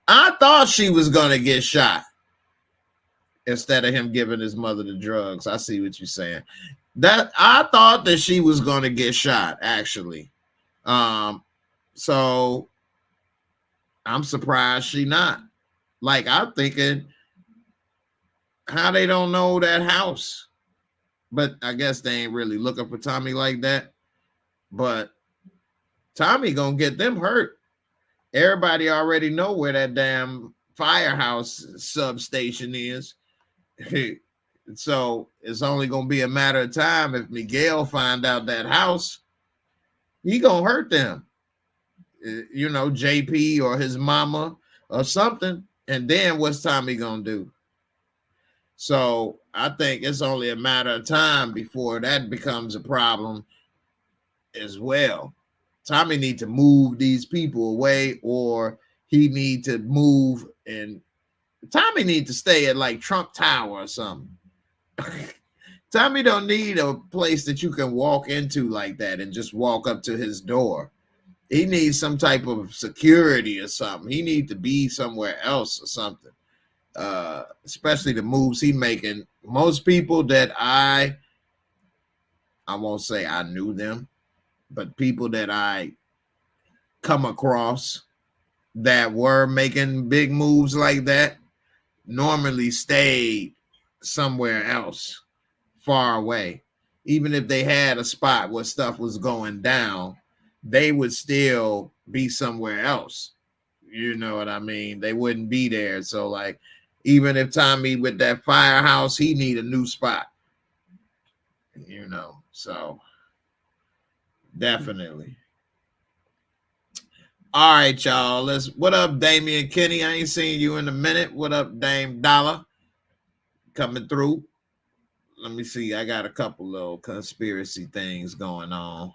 I thought she was going to get shot instead of him giving his mother the drugs. I see what you're saying. That I thought that she was going to get shot, actually. So I'm surprised she not. Like, I'm thinking, how they don't know that house? But I guess they ain't really looking for Tommy like that. But Tommy gonna get them hurt. Everybody already know where that damn firehouse substation is. So it's only gonna be a matter of time if Miguel find out that house, he gonna hurt them. You know, JP or his mama or something. And then what's Tommy gonna do? So I think it's only a matter of time before that becomes a problem as well. Tommy need to move these people away, or he need to move, and Tommy need to stay at like Trump Tower or something. Tommy don't need a place that you can walk into like that and just walk up to his door. He needs some type of security or something. He needs to be somewhere else or something. Especially the moves he making. Most people that I won't say I knew them, but people that I come across that were making big moves like that normally stayed somewhere else, far away. Even if they had a spot where stuff was going down, they would still be somewhere else. You know what I mean? They wouldn't be there. So like, even if Tommy with that firehouse, he need a new spot. You know, so definitely. All right, y'all. What up, Damian Kenny? I ain't seen you in a minute. What up, Dame Dollar? Coming through. Let me see. I got a couple little conspiracy things going on.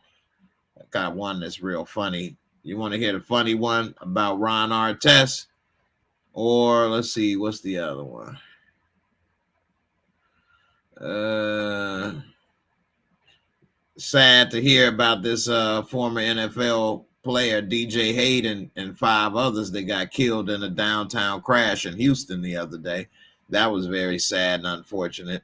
I got one that's real funny. You want to hear the funny one about Ron Artest? Or let's see, what's the other one? Sad to hear about this former NFL player, DJ Hayden, and 5 others that got killed in a downtown crash in Houston the other day. That was very sad and unfortunate.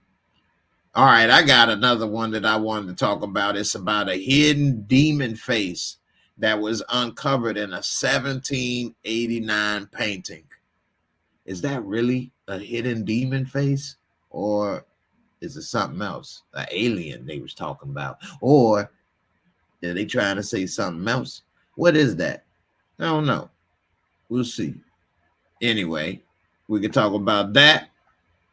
All right, I got another one that I wanted to talk about. It's about a hidden demon face that was uncovered in a 1789 painting. Is that really a hidden demon face? Or is it something else? An alien they was talking about? Or are they trying to say something else? What is that? I don't know. We'll see. Anyway, we can talk about that.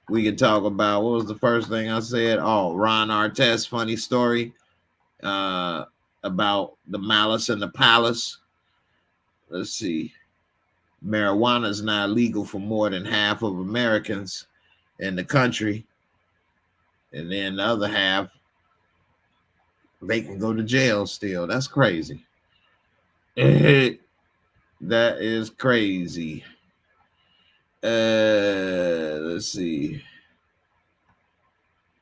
We can talk about, what was the first thing I said? Oh, Ron Artest, funny story about the Malice in the Palace. Let's see. Marijuana is not legal for more than half of Americans in the country. And then the other half, they can go to jail still. That's crazy. That is crazy. Let's see.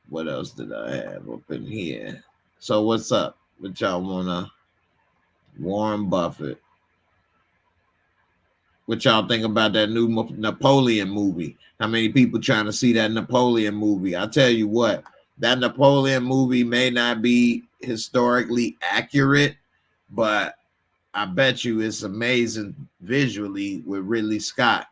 What else did I have up in here? So what's up? What y'all wanna? Warren Buffett. What y'all think about that new Napoleon movie? How many people trying to see that Napoleon movie? I tell you what, that Napoleon movie may not be historically accurate, but I bet you it's amazing visually with Ridley Scott.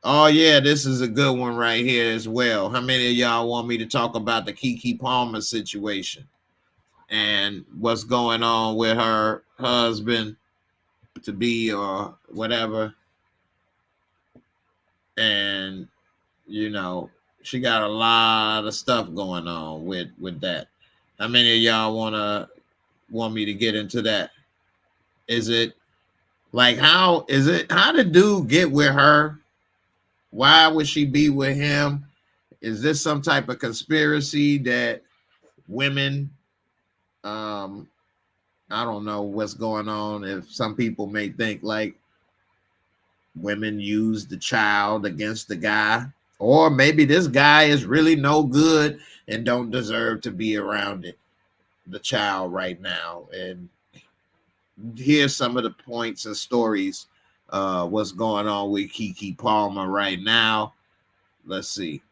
Oh yeah, this is a good one right here as well. How many of y'all want me to talk about the Keke Palmer situation and what's going on with her husband to be or whatever? And you know, she got a lot of stuff going on with that. How many of y'all want me to get into that? Is it like, how did dude get with her? Why would she be with him? Is this some type of conspiracy that women, I don't know what's going on. If some people may think like women use the child against the guy, or maybe this guy is really no good and don't deserve to be around the child right now. And here's some of the points and stories. What's going on with Keke Palmer right now? Let's see.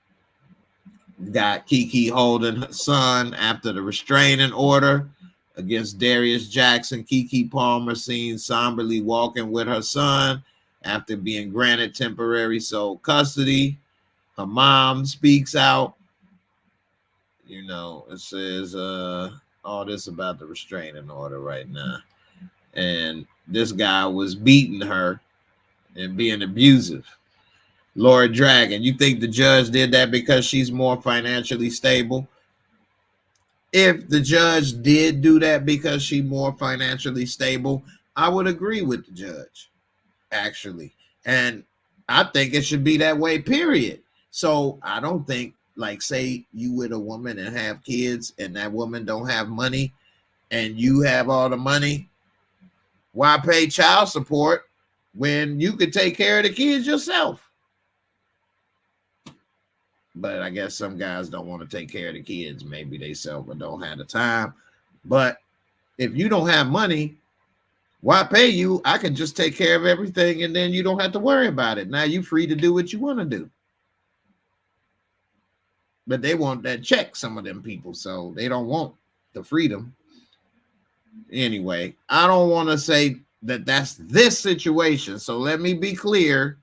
Got Keke holding her son after the restraining order against Darius Jackson. Keke Palmer seen somberly walking with her son after being granted temporary sole custody. Her mom speaks out. You know, it says all this about the restraining order right now. And this guy was beating her and being abusive. Laura Dragon, you think the judge did that because she's more financially stable? If the judge did do that because she's more financially stable, I would agree with the judge, actually. And I think it should be that way, period. So I don't think, like, say you with a woman and have kids and that woman don't have money and you have all the money, why pay child support when you could take care of the kids yourself? But I guess some guys don't want to take care of the kids. Maybe they self or don't have the time. But if you don't have money, why pay you? I can just take care of everything and then you don't have to worry about it. Now you're free to do what you want to do. But they want that check, some of them people. So they don't want the freedom. Anyway, I don't want to say that that's this situation. So let me be clear.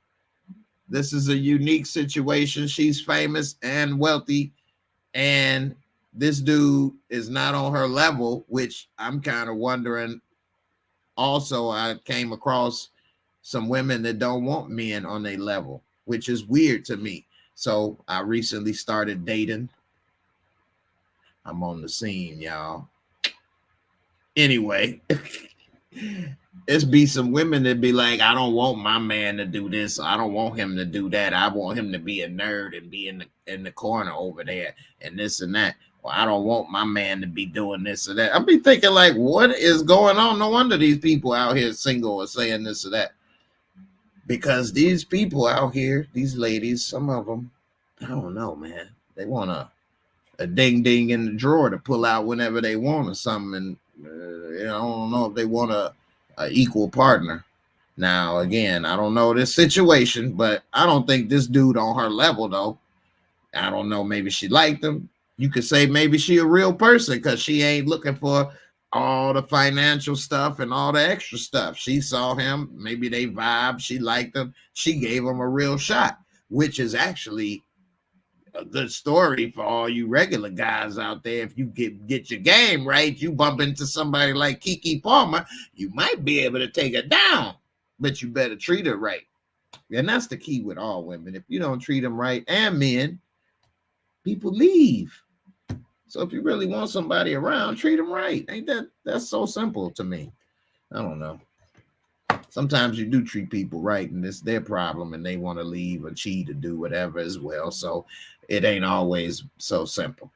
This is a unique situation. She's famous and wealthy, and this dude is not on her level, which I'm kind of wondering. Also, I came across some women that don't want men on their level, which is weird to me. So I recently started dating. I'm on the scene, y'all. Anyway, it's be some women that be like, I don't want my man to do this. I don't want him to do that. I want him to be a nerd and be in the corner over there and this and that. Well, I don't want my man to be doing this or that. I be thinking, like, what is going on? No wonder these people out here single or saying this or that. Because these people out here, these ladies, some of them, I don't know, man. They want a ding ding in the drawer to pull out whenever they want or something. And I don't know if they want a equal partner. Now, again, I don't know this situation, but I don't think this dude on her level, though. I don't know. Maybe she liked him. You could say maybe she a real person because she ain't looking for all the financial stuff and all the extra stuff. She saw him. Maybe they vibe. She liked him. She gave him a real shot, which is actually a good story for all you regular guys out there. If you get your game right, you bump into somebody like Keke Palmer, you might be able to take her down, but you better treat her right. And that's the key with all women. If you don't treat them right, and men, people leave. So if you really want somebody around, treat them right. Ain't that's so simple to me? I don't know. Sometimes you do treat people right and it's their problem and they want to leave or cheat or do whatever as well. So it ain't always so simple.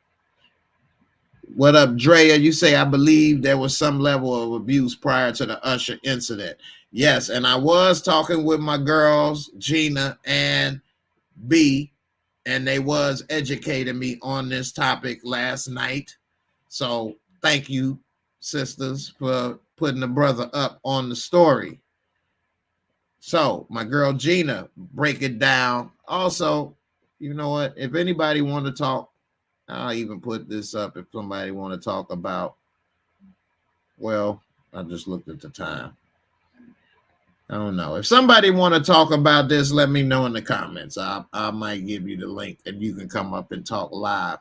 What up, Drea? You say, I believe there was some level of abuse prior to the Usher incident. Yes, and I was talking with my girls, Gina and B, and they was educating me on this topic last night. So thank you, sisters, for putting the brother up on the story. So my girl Gina, break it down. Also, you know what? If anybody want to talk, I'll even put this up if somebody want to talk about, well, I just looked at the time. I don't know. If somebody want to talk about this, let me know in the comments. I might give you the link and you can come up and talk live.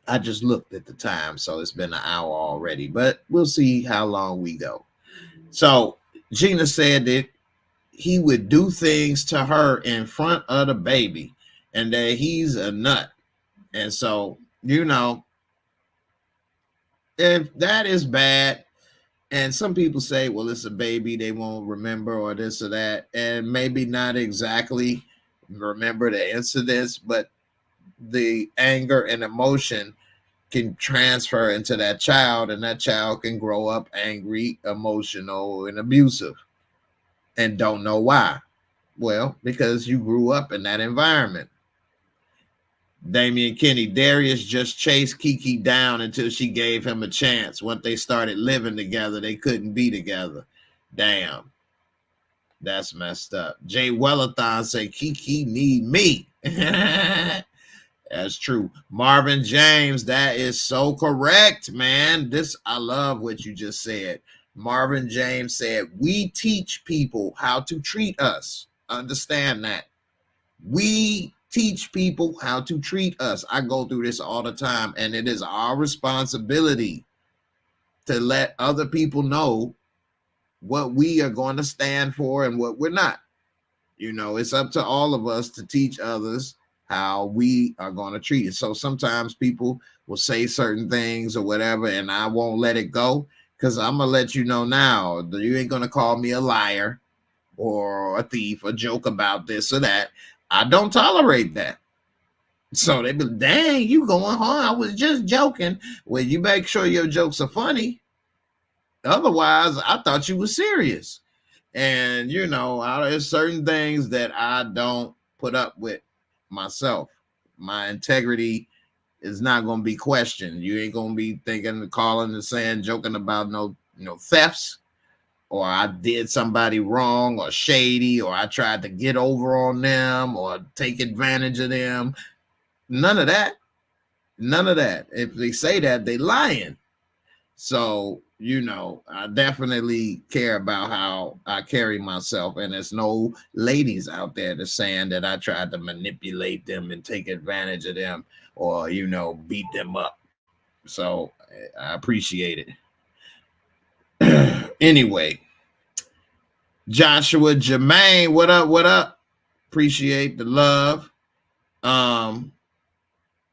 I just looked at the time, so it's been an hour already, but we'll see how long we go. So Gina said that he would do things to her in front of the baby and that he's a nut. And so, you know, if that is bad, and some people say, well, it's a baby, they won't remember or this or that, and maybe not exactly remember the incidents, but the anger and emotion can transfer into that child, and that child can grow up angry, emotional, and abusive and don't know why. Well, because you grew up in that environment. Damian Kenny, Darius just chased Keke down until she gave him a chance. Once they started living together, they couldn't be together. Damn. That's messed up. Jay Wellathon said, Keke need me. That's true. Marvin James, that is so correct, man. I love what you just said. Marvin James said, we teach people how to treat us. Understand that. We teach people how to treat us. I go through this all the time, and it is our responsibility to let other people know what we are going to stand for and what we're not. You know, it's up to all of us to teach others how we are going to treat it. So sometimes people will say certain things or whatever, and I won't let it go, because I'm going to let you know now, you ain't going to call me a liar or a thief or joke about this or that. I don't tolerate that. So they be, dang, you going hard. I was just joking. Well, you make sure your jokes are funny. Otherwise, I thought you were serious. And, you know, there's certain things that I don't put up with myself. My integrity is not going to be questioned. You ain't going to be thinking, calling and saying, joking about no thefts, or I did somebody wrong or shady, or I tried to get over on them or take advantage of them. None of that. None of that. If they say that, they lying. So, you know, I definitely care about how I carry myself. And there's no ladies out there that's saying that I tried to manipulate them and take advantage of them or, you know, beat them up. So I appreciate it. Anyway, Joshua Jermaine, what up? What up? Appreciate the love.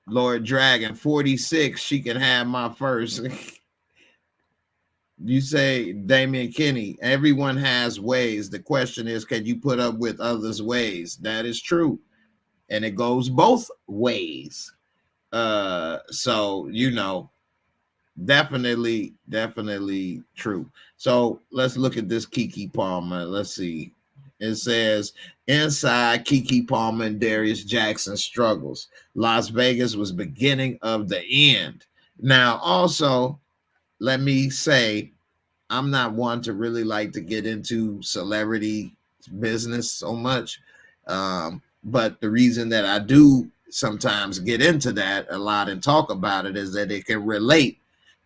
Lord Dragon 46, she can have my first. You say, Damian Kinney, everyone has ways. The question is, can you put up with others' ways? That is true. And it goes both ways. So, you know, definitely true. So let's look at this Keke Palmer. Let's see. It says, inside Keke Palmer and Darius Jackson struggles. Las Vegas was beginning of the end. Now, also, let me say, I'm not one to really like to get into celebrity business so much. But the reason that I do sometimes get into that a lot and talk about it is that it can relate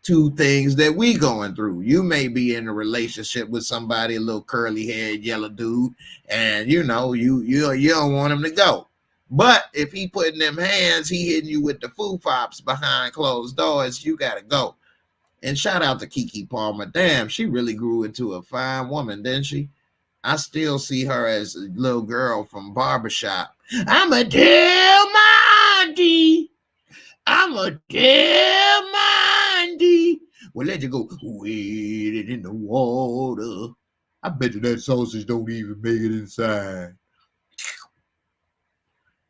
to things that we going through. You may be in a relationship with somebody, a little curly haired yellow dude, and you know, you don't want him to go. But if he putting them hands, he hitting you with the foo fops behind closed doors, you gotta go. And shout out to Keke Palmer. Damn, she really grew into a fine woman, didn't she? I still see her as a little girl from Barbershop. I'ma tell my auntie. I'ma tell my auntie. Well, let you go. Wait it in the water. I bet you that sausage don't even make it inside.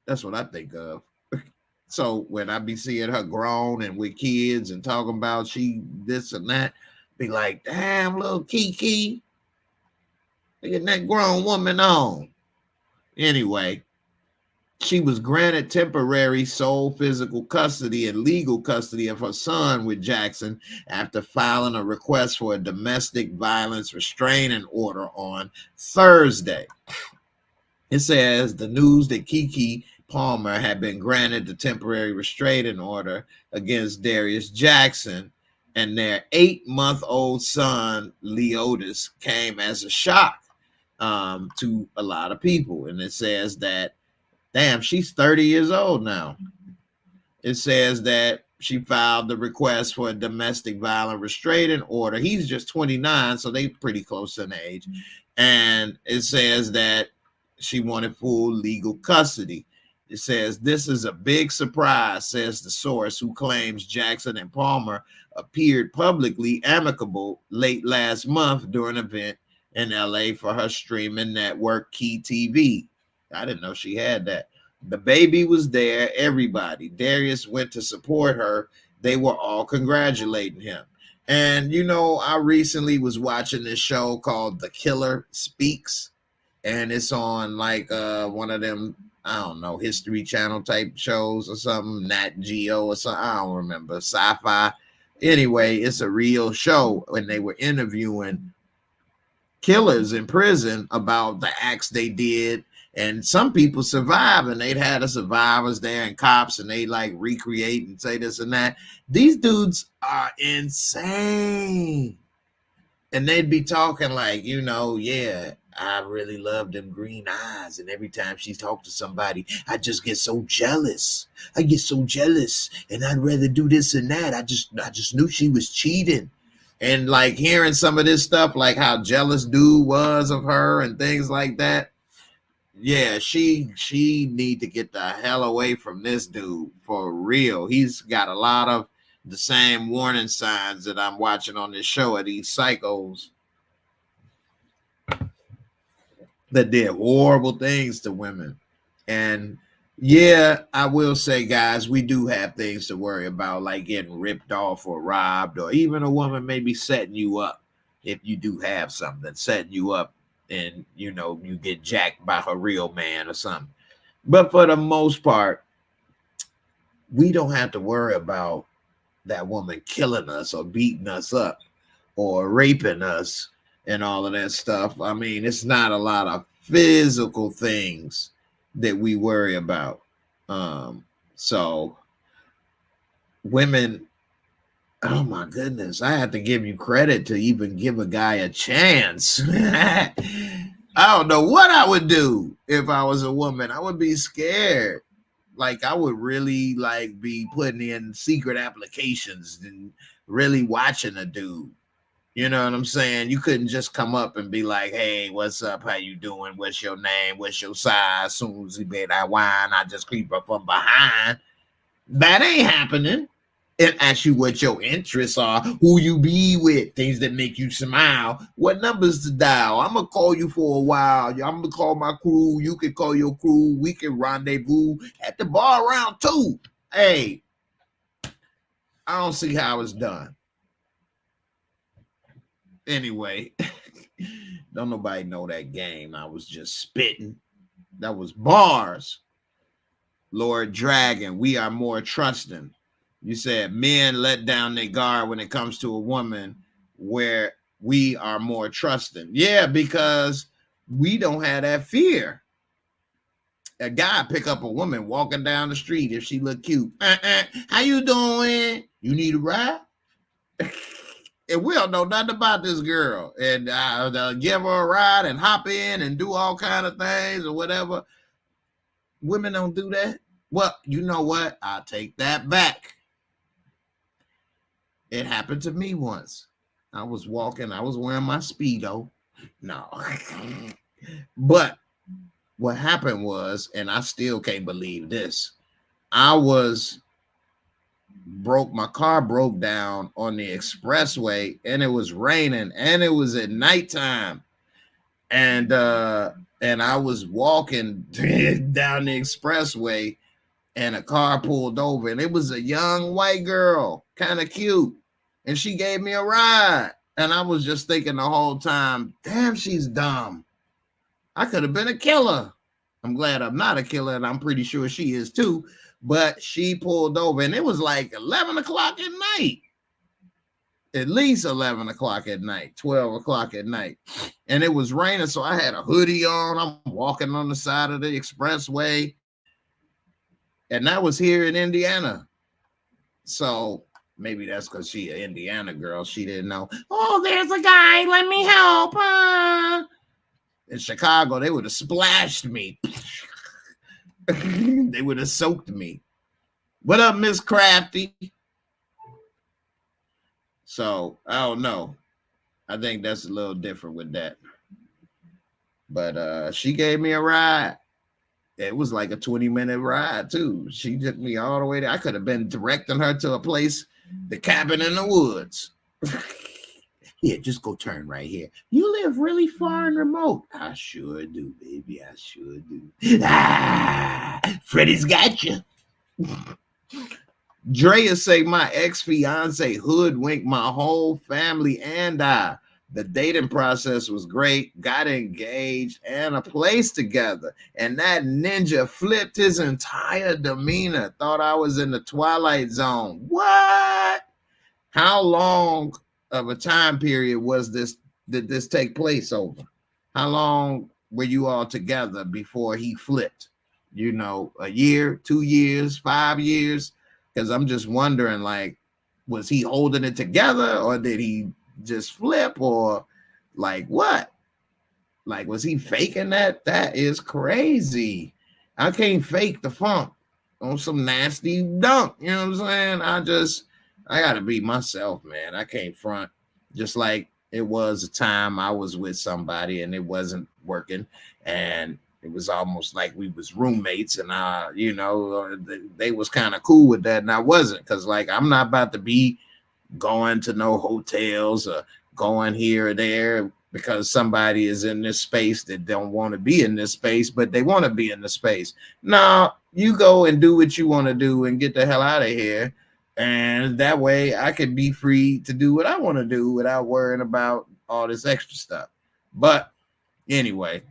That's what I think of. So when I be seeing her grown and with kids and talking about she this and that, be like, damn, little Keke, getting that grown woman on. Anyway, she was granted temporary sole physical custody and legal custody of her son with Jackson after filing a request for a domestic violence restraining order on Thursday. It says the news that Keke Palmer had been granted the temporary restraining order against Darius Jackson and their 8-month-old son, Leotis, came as a shock to a lot of people. And it says that, damn, she's 30 years old now. It says that she filed the request for a domestic violence restraining order. He's just 29, so they pretty close in age. And it says that she wanted full legal custody. It says, this is a big surprise, says the source, who claims Jackson and Palmer appeared publicly amicable late last month during an event in LA for her streaming network Key TV. I didn't know she had that. The baby was there, everybody. Darius went to support her. They were all congratulating him. And, you know, I recently was watching this show called The Killer Speaks, and it's on like one of them, I don't know, History Channel type shows or something, Nat Geo or something, I don't remember, sci-fi. Anyway, it's a real show, and they were interviewing killers in prison about the acts they did, and some people survive, and they'd had the survivors there and cops, and they like recreate and say this and that. These dudes are insane. And they'd be talking like, yeah, I really love them green eyes. And every time she talked to somebody, I just get so jealous. I get so jealous. And I'd rather do this and that. I just knew she was cheating. And like hearing some of this stuff, like how jealous dude was of her and things like that. Yeah, she need to get the hell away from this dude for real. He's got a lot of the same warning signs that I'm watching on this show of these psychos that did horrible things to women. And yeah, I will say, guys, we do have things to worry about, like getting ripped off or robbed, or even a woman maybe setting you up. If you do have something setting you up and you get jacked by her real man or something. But for the most part, we don't have to worry about that woman killing us or beating us up or raping us and all of that stuff. I mean, it's not a lot of physical things that we worry about. So women, oh my goodness, I have to give you credit to even give a guy a chance. I don't know what I would do if I was a woman. I would be scared. Like I would really like be putting in secret applications and really watching a dude. You know what I'm saying? You couldn't just come up and be like, hey, what's up? How you doing? What's your name? What's your size? Soon as he made that wine, I just creep up from behind. That ain't happening. And ask you what your interests are, who you be with, things that make you smile, what numbers to dial. I'm going to call you for a while. I'm going to call my crew. You can call your crew. We can rendezvous at the bar around 2. Hey, I don't see how it's done. Anyway, don't nobody know that game. I was just spitting. That was bars. Lord Dragon, we are more trusting. You said men let down their guard when it comes to a woman, where we are more trusting. Yeah, because we don't have that fear. A guy pick up a woman walking down the street if she look cute. How you doing? You need a ride? And we don't know nothing about this girl. And give her a ride and hop in and do all kind of things or whatever. Women don't do that. Well, you know what? I'll take that back. It happened to me once. I was walking. I was wearing my Speedo. No. But what happened was, and I still can't believe this, my car broke down on the expressway, and it was raining, and it was at nighttime. And I was walking down the expressway, and a car pulled over, and it was a young white girl, kind of cute. And she gave me a ride. And I was just thinking the whole time, damn, she's dumb. I could have been a killer. I'm glad I'm not a killer, and I'm pretty sure she is too. But she pulled over, and it was like 11 o'clock at night. At least 11 o'clock at night, 12 o'clock at night. And it was raining, so I had a hoodie on. I'm walking on the side of the expressway. And that was here in Indiana. So maybe that's because she an Indiana girl. She didn't know. Oh, there's a guy. Let me help. In Chicago, they would have splashed me. They would have soaked me. What up, Miss Crafty? So I don't know. I think that's a little different with that. But she gave me a ride. It was like a 20-minute ride too. She took me all the way there. I could have been directing her to a place, the cabin in the woods. Yeah, just go turn right here. You live really far and remote. I sure do, baby. I sure do. Freddie's got you. Drea say my ex-fiance hoodwinked my whole family and I. The dating process was great, got engaged and a place together. And that ninja flipped his entire demeanor. Thought I was in the Twilight Zone. What? How long of a time period did this take place over? How long were you all together before he flipped? You know, a year, 2 years, 5 years? Because I'm just wondering, like, was he holding it together or did he just flip, or like what? Like, was he faking that? That is crazy. I can't fake the funk on some nasty dunk. You know what I'm saying? I gotta be myself, man. I can't front. Just like it was a time I was with somebody and it wasn't working, and it was almost like we was roommates, and they was kind of cool with that, and I wasn't, because like I'm not about to be going to no hotels or going here or there because somebody is in this space that don't want to be in this space, but they want to be in the space. No, you go and do what you want to do and get the hell out of here. And that way I could be free to do what I want to do without worrying about all this extra stuff. But anyway,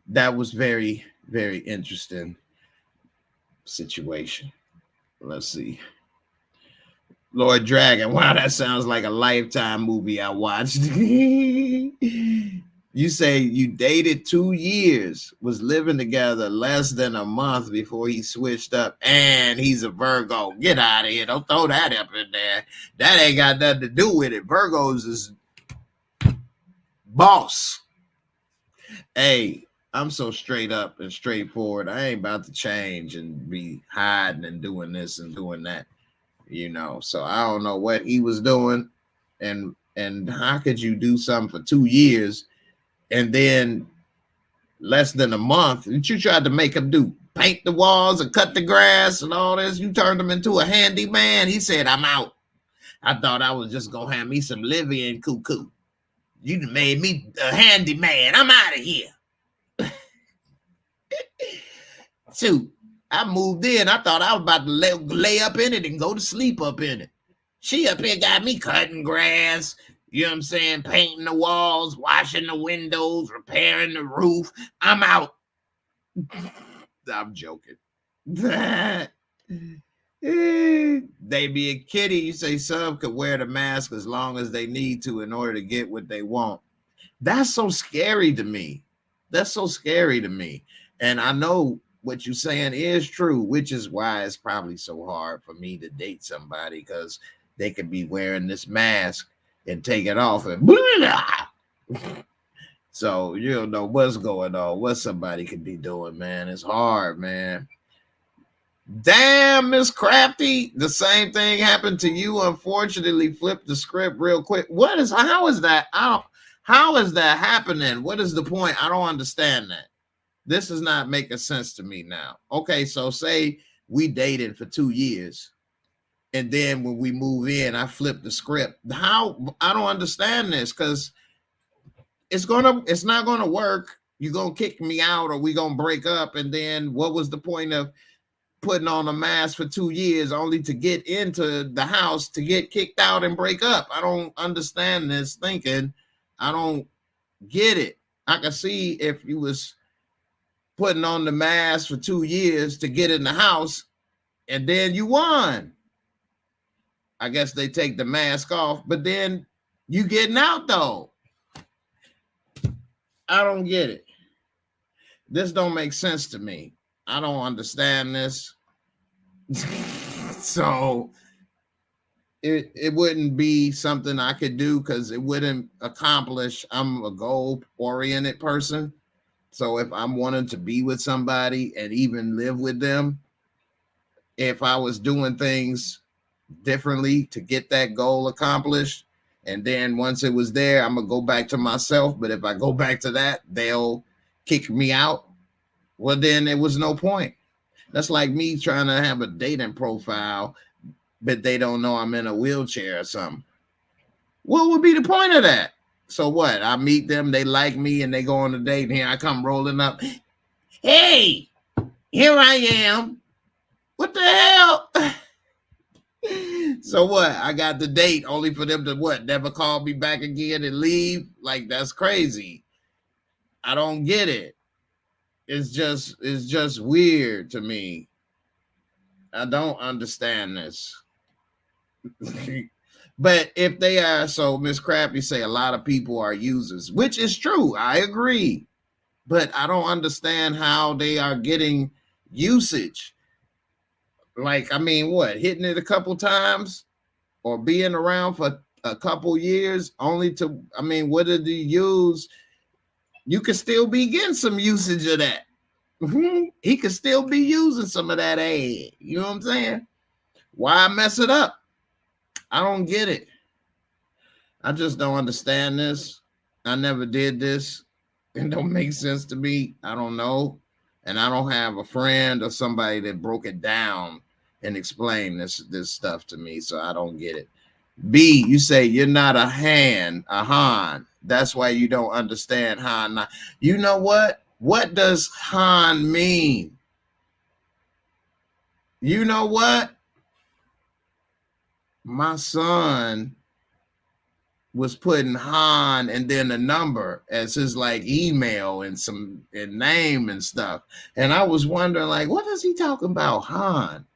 that was very, very interesting situation. Let's see. Lord Dragon. Wow, that sounds like a Lifetime movie I watched. You say you dated 2 years, was living together less than a month before he switched up, and he's a Virgo. Get out of here. Don't throw that up in there. That ain't got nothing to do with it. Virgos is boss. Hey, I'm so straight up and straightforward. I ain't about to change and be hiding and doing this and doing that. So I don't know what he was doing, and how could you do something for 2 years and then less than a month you tried to make him do? Paint the walls and cut the grass and all this. You turned him into a handyman. He said, I'm out. I thought I was just gonna have me some Livian cuckoo. You made me a handyman. I'm out of here. Shoot. I moved in. I thought I was about to lay up in it and go to sleep up in it. She up here got me cutting grass, you know what I'm saying, painting the walls, washing the windows, repairing the roof. I'm out. I'm joking. They be a kitty. You say some could wear the mask as long as they need to in order to get what they want. That's so scary to me. That's so scary to me. And I know what you're saying is true, which is why it's probably so hard for me to date somebody, because they could be wearing this mask and take it off and so you don't know what's going on, what somebody could be doing, man. It's hard, man. Damn, Miss Crafty, the same thing happened to you. Unfortunately, flip the script real quick. How is that happening? What is the point? I don't understand that. This is not making sense to me now. Okay, so say we dated for 2 years, and then when we move in, I flip the script. How? I don't understand this, because it's not gonna work. You're gonna kick me out, or we gonna break up, and then what was the point of putting on a mask for 2 years only to get into the house to get kicked out and break up? I don't understand this thinking. I don't get it. I can see if you was putting on the mask for 2 years to get in the house, and then you won. I guess they take the mask off, but then you getting out though. I don't get it. This don't make sense to me. I don't understand this. So it wouldn't be something I could do, because it wouldn't accomplish. I'm a goal-oriented person. So if I'm wanting to be with somebody and even live with them, if I was doing things differently to get that goal accomplished, and then once it was there, I'm going to go back to myself. But if I go back to that, they'll kick me out. Well, then it was no point. That's like me trying to have a dating profile, but they don't know I'm in a wheelchair or something. What would be the point of that? So what? I meet them, they like me, and they go on a date, and here I come rolling up. Hey, here I am. What the hell? So what? I got the date only for them to what? Never call me back again and leave? Like, that's crazy. I don't get it. It's just weird to me. I don't understand this. But if they are, so Miss Crappy say a lot of people are users, which is true. I agree. But I don't understand how they are getting usage. Like, I mean, what? Hitting it a couple times or being around for a couple years only to, I mean, what did he use? You could still be getting some usage of that. He could still be using some of that ad. You know what I'm saying? Why mess it up? I don't get it. I just don't understand this. I never did this. It don't make sense to me. I don't know. And I don't have a friend or somebody that broke it down and explained this stuff to me. So I don't get it. B, you say you're not a Han. That's why you don't understand Han. You know what? What does Han mean? You know what? My son was putting Han and then a number as his like email and some and name and stuff. And I was wondering, like, what is he talking about, Han?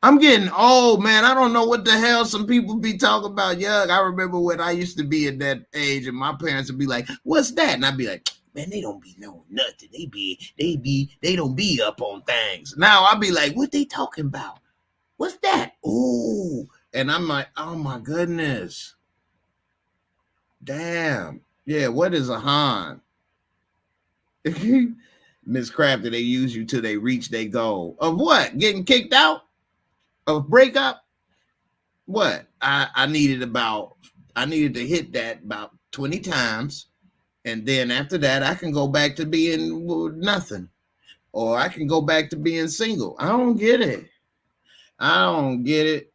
I'm getting old, man. I don't know what the hell some people be talking about. Yuck. I remember when I used to be at that age and my parents would be like, what's that? And I'd be like, man, they don't be knowing nothing. They don't be up on things. Now I'll be like, what they talking about? What's that? Ooh. And I'm like, oh my goodness. Damn. Yeah, what is a Han? Miss Crafty, they use you till they reach their goal. Of what? Getting kicked out? Of breakup? What? I needed to hit that about 20 times. And then after that, I can go back to being nothing. Or I can go back to being single. I don't get it. I don't get it.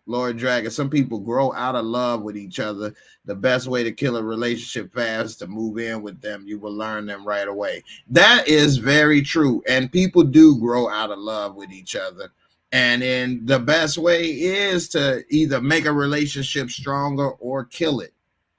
Lord Dragon, some people grow out of love with each other. The best way to kill a relationship fast is to move in with them. You will learn them right away. That is very true. And people do grow out of love with each other. And then the best way is to either make a relationship stronger or kill it,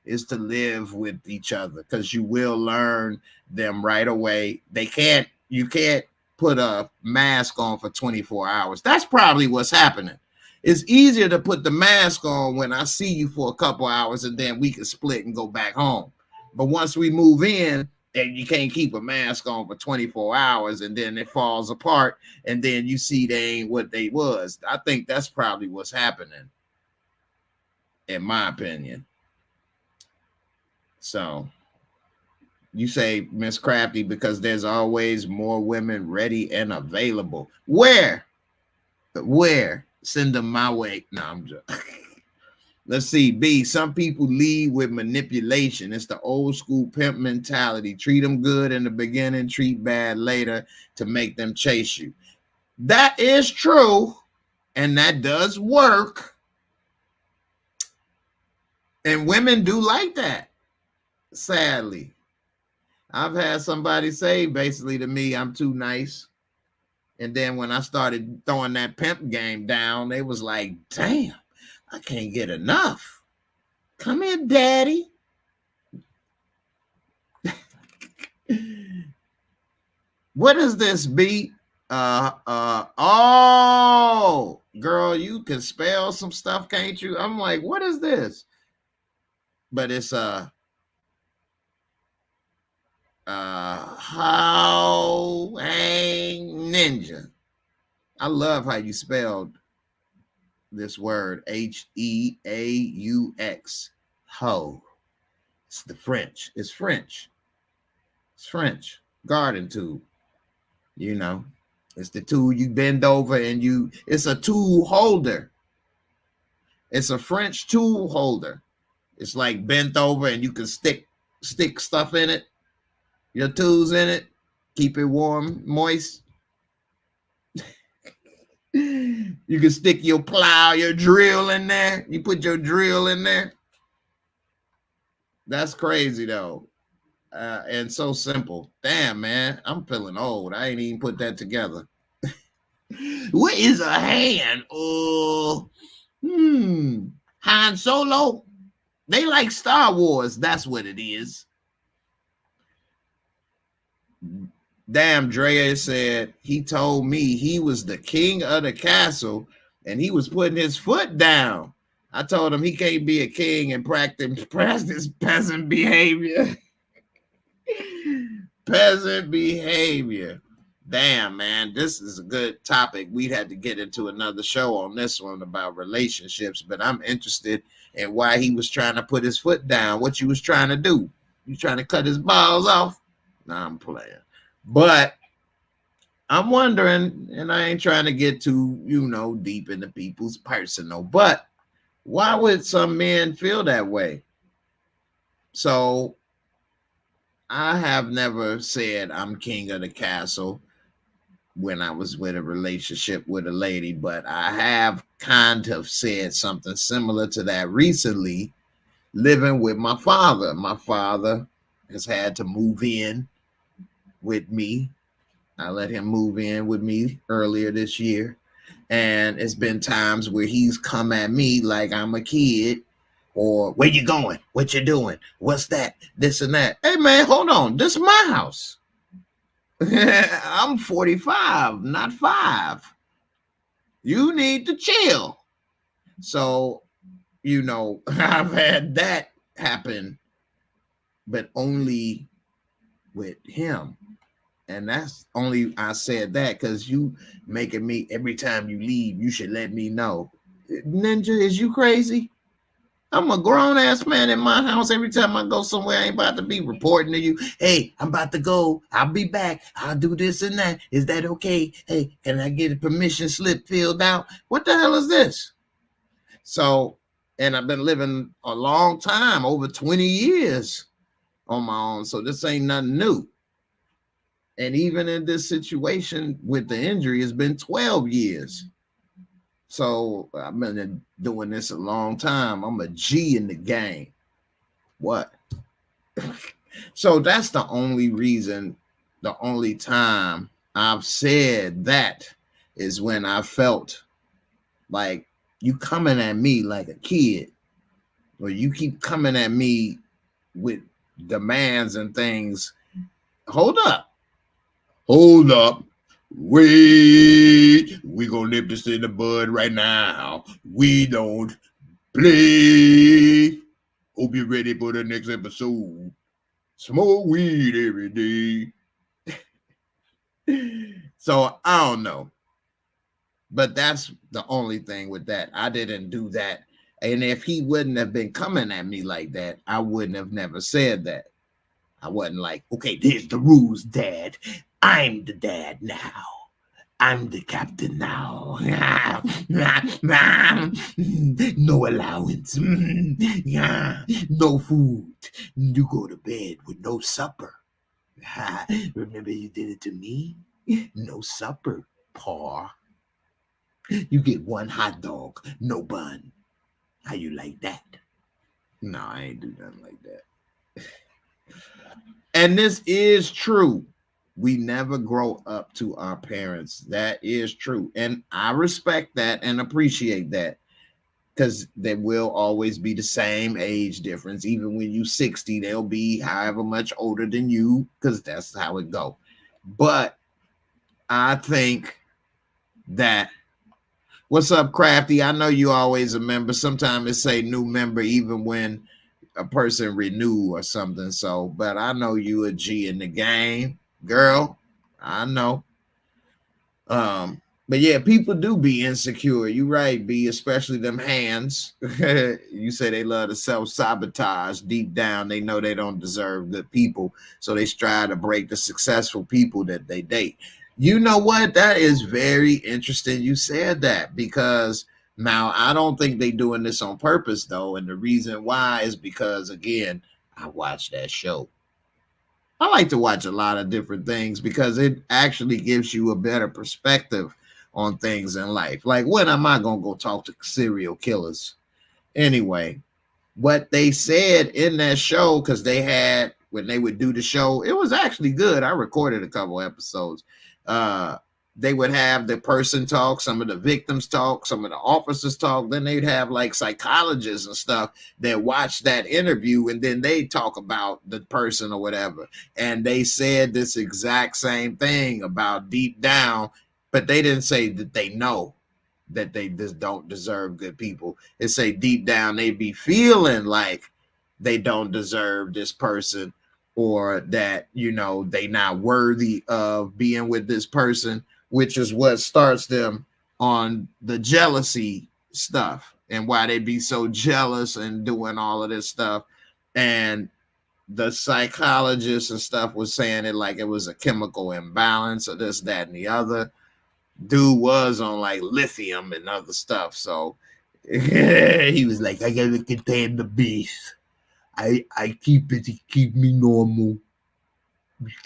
is to live with each other, because you will learn them right away. You can't put a mask on for 24 hours. That's probably what's happening. It's easier to put the mask on when I see you for a couple hours and then we can split and go back home. But once we move in, and you can't keep a mask on for 24 hours and then it falls apart and then you see they ain't what they was. I think that's probably what's happening, in my opinion. So you say, Miss Crafty, because there's always more women ready and available. Where? Send them my way. No, I'm just. Let's see. B, some people lead with manipulation. It's the old school pimp mentality. Treat them good in the beginning, treat bad later to make them chase you. That is true. And that does work. And women do like that. Sadly. I've had somebody say basically to me, I'm too nice. And then when I started throwing that pimp game down, they was like, damn, I can't get enough. Come here, daddy. What is this, B? Oh, girl, you can spell some stuff, can't you? I'm like, what is this? But it's how ninja. I love how you spelled this word, H-E-A-U-X. Ho. It's the French. It's French. It's French. Garden tool. You know, it's the tool you bend over and it's a tool holder. It's a French tool holder. It's like bent over and you can stick stuff in it. Your tools in it, keep it warm, moist. You can stick your plow, your drill in there. You put your drill in there. That's crazy though. And so simple. Damn, man, I'm feeling old. I ain't even put that together. What is a hand? Han Solo. They like Star Wars. That's what it is. Damn, Drea said he told me he was the king of the castle and he was putting his foot down. I told him he can't be a king and practice peasant behavior. Peasant behavior. Damn, man, this is a good topic. We'd had to get into another show on this one about relationships, but I'm interested in why he was trying to put his foot down. What you was trying to do? You trying to cut his balls off? Nah, I'm playing. But I'm wondering, and I ain't trying to get too, deep into people's personal, but why would some men feel that way? So I have never said I'm king of the castle when I was with a relationship with a lady, but I have kind of said something similar to that recently, living with my father. My father has had to move in with me. I let him move in with me earlier this year. And it's been times where he's come at me like I'm a kid, or where you going? What you doing? What's that? This and that. Hey, man, hold on. This is my house. I'm 45, not 5. You need to chill. So, I've had that happen, but only with him. And that's only, I said that because you making me, every time you leave, you should let me know. Ninja, is you crazy? I'm a grown-ass man in my house. Every time I go somewhere, I ain't about to be reporting to you. Hey, I'm about to go. I'll be back. I'll do this and that. Is that okay? Hey, can I get a permission slip filled out? What the hell is this? So, and I've been living a long time, over 20 years on my own. So this ain't nothing new. And even in this situation with the injury, it's been 12 years. So I've been doing this a long time. I'm a G in the game. What? So that's the only reason, the only time I've said that is when I felt like you coming at me like a kid, or you keep coming at me with demands and things. Hold up. Wait, we gonna nip this in the bud right now. We don't play. Hope you're ready for the next episode. Smoke weed every day. So I don't know. But that's the only thing with that. I didn't do that. And if he wouldn't have been coming at me like that, I wouldn't have never said that. I wasn't like, okay, there's the rules, Dad. I'm the dad now. I'm the captain now. No allowance. No food. You go to bed with no supper. Remember you did it to me? No supper, paw. You get one hot dog, no bun. How you like that? No, I ain't do nothing like that. And this is true. We never grow up to our parents. That is true. And I respect that and appreciate that, because there will always be the same age difference. Even when you're 60, they'll be however much older than you, because that's how it go. But I think that, what's up, Crafty? I know you always a member. Sometimes it say new member even when a person renew or something. So, but I know you a G in the game. Girl, I know. But yeah, people do be insecure. You right, B, especially them hands. You say they love to self-sabotage. Deep down, they know they don't deserve good people. So they strive to break the successful people that they date. You know what? That is very interesting. You said that, because now I don't think they doing this on purpose though. And the reason why is because, again, I watched that show. I like to watch a lot of different things because it actually gives you a better perspective on things in life. Like, when am I going to go talk to serial killers? Anyway, what they said in that show, because they had, when they would do the show, it was actually good. I recorded a couple episodes. They would have the person talk, some of the victims talk, some of the officers talk. Then they'd have like psychologists and stuff that watch that interview, and then they talk about the person or whatever. And they said this exact same thing about deep down, but they didn't say that they know that they just don't deserve good people. It say deep down they be feeling like they don't deserve this person, or that, you know, they not worthy of being with this person, which is what starts them on the jealousy stuff and why they be so jealous and doing all of this stuff. And the psychologist and stuff was saying it like it was a chemical imbalance or this, that, and the other. Dude was on like lithium and other stuff. So he was like, I gotta contain the beast. I keep it to keep me normal.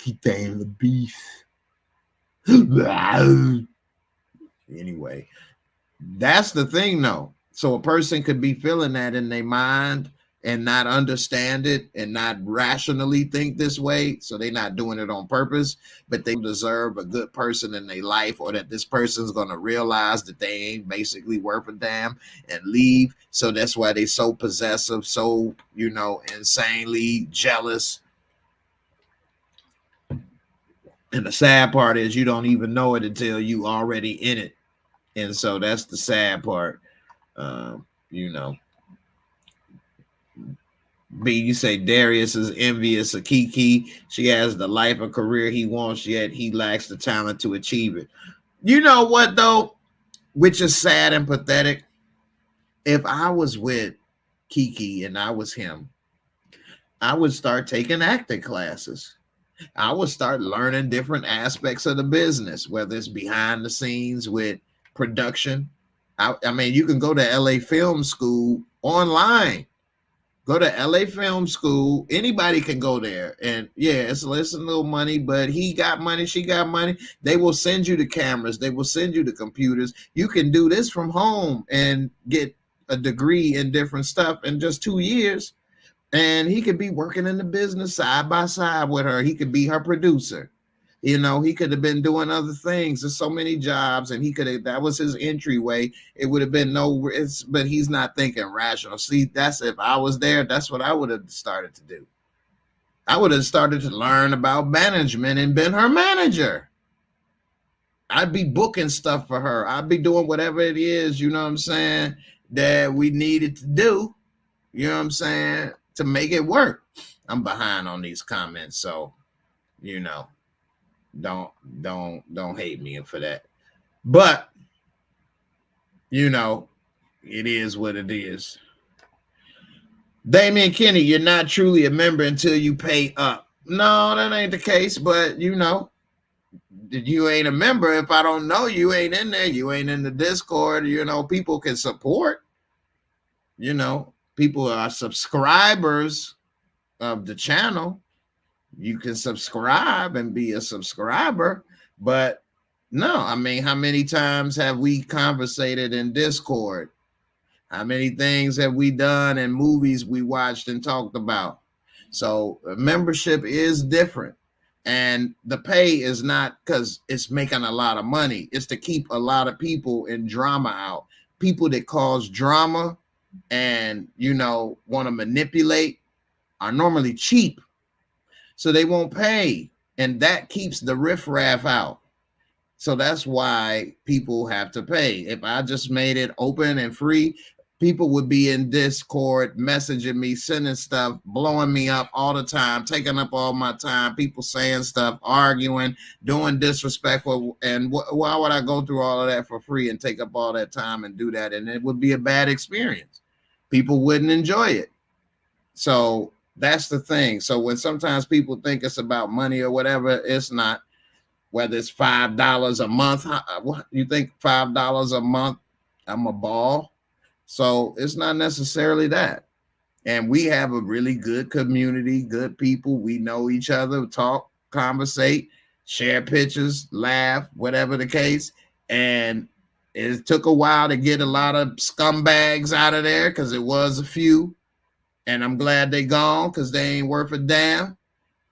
Contain the beast. Anyway, that's the thing though. So a person could be feeling that in their mind and not understand it and not rationally think this way. So they're not doing it on purpose, but they deserve a good person in their life, or that this person's going to realize that they ain't basically worth a damn and leave. So that's why they so possessive, so, you know, insanely jealous. And the sad part is you don't even know it until you already in it. And so that's the sad part. You know, B, you say Darius is envious of Kiki. She has the life or career he wants, yet he lacks the talent to achieve it. You know what, though, which is sad and pathetic? If I was with Kiki and I was him, I would start taking acting classes. I would start learning different aspects of the business, whether it's behind the scenes with production. I mean, you can go to LA Film School online. Go to LA Film School. Anybody can go there. And yeah, it's a little money, but he got money, she got money. They will send you the cameras. They will send you the computers. You can do this from home and get a degree in different stuff in just 2 years. And he could be working in the business side by side with her. He could be her producer. You know, he could have been doing other things. There's so many jobs, and he could have, that was his entryway. It would have been no, but he's not thinking rational. See, that's, if I was there, that's what I would have started to do. I would have started to learn about management and been her manager. I'd be booking stuff for her. I'd be doing whatever it is, you know what I'm saying, that we needed to do, you know what I'm saying, to make it work. I'm behind on these comments, so, you know. Don't hate me for that. But you know, it is what it is. Damian Kenny, you're not truly a member until you pay up. No, that ain't the case, but you know, you ain't a member. If I don't know you, ain't in there, you ain't in the Discord, you know, people can support. You know, people are subscribers of the channel. You can subscribe and be a subscriber, but no, I mean, how many times have we conversated in Discord? How many things have we done and movies we watched and talked about? So membership is different, and the pay is not because it's making a lot of money. It's to keep a lot of people in drama out. People that cause drama and, you know, want to manipulate are normally cheap. So they won't pay, and that keeps the riffraff out. So that's why people have to pay. If I just made it open and free, people would be in Discord messaging me, sending stuff, blowing me up all the time, taking up all my time, people saying stuff, arguing, doing disrespectful. And why would I go through all of that for free and take up all that time and do that? And it would be a bad experience. People wouldn't enjoy it. So that's the thing. So when sometimes people think it's about money or whatever, it's not. Whether it's $5 a month, you think $5 a month, I'm a ball. So it's not necessarily that. And we have a really good community, good people. We know each other, talk, conversate, share pictures, laugh, whatever the case. And it took a while to get a lot of scumbags out of there because it was a few. And I'm glad they gone because they ain't worth a damn.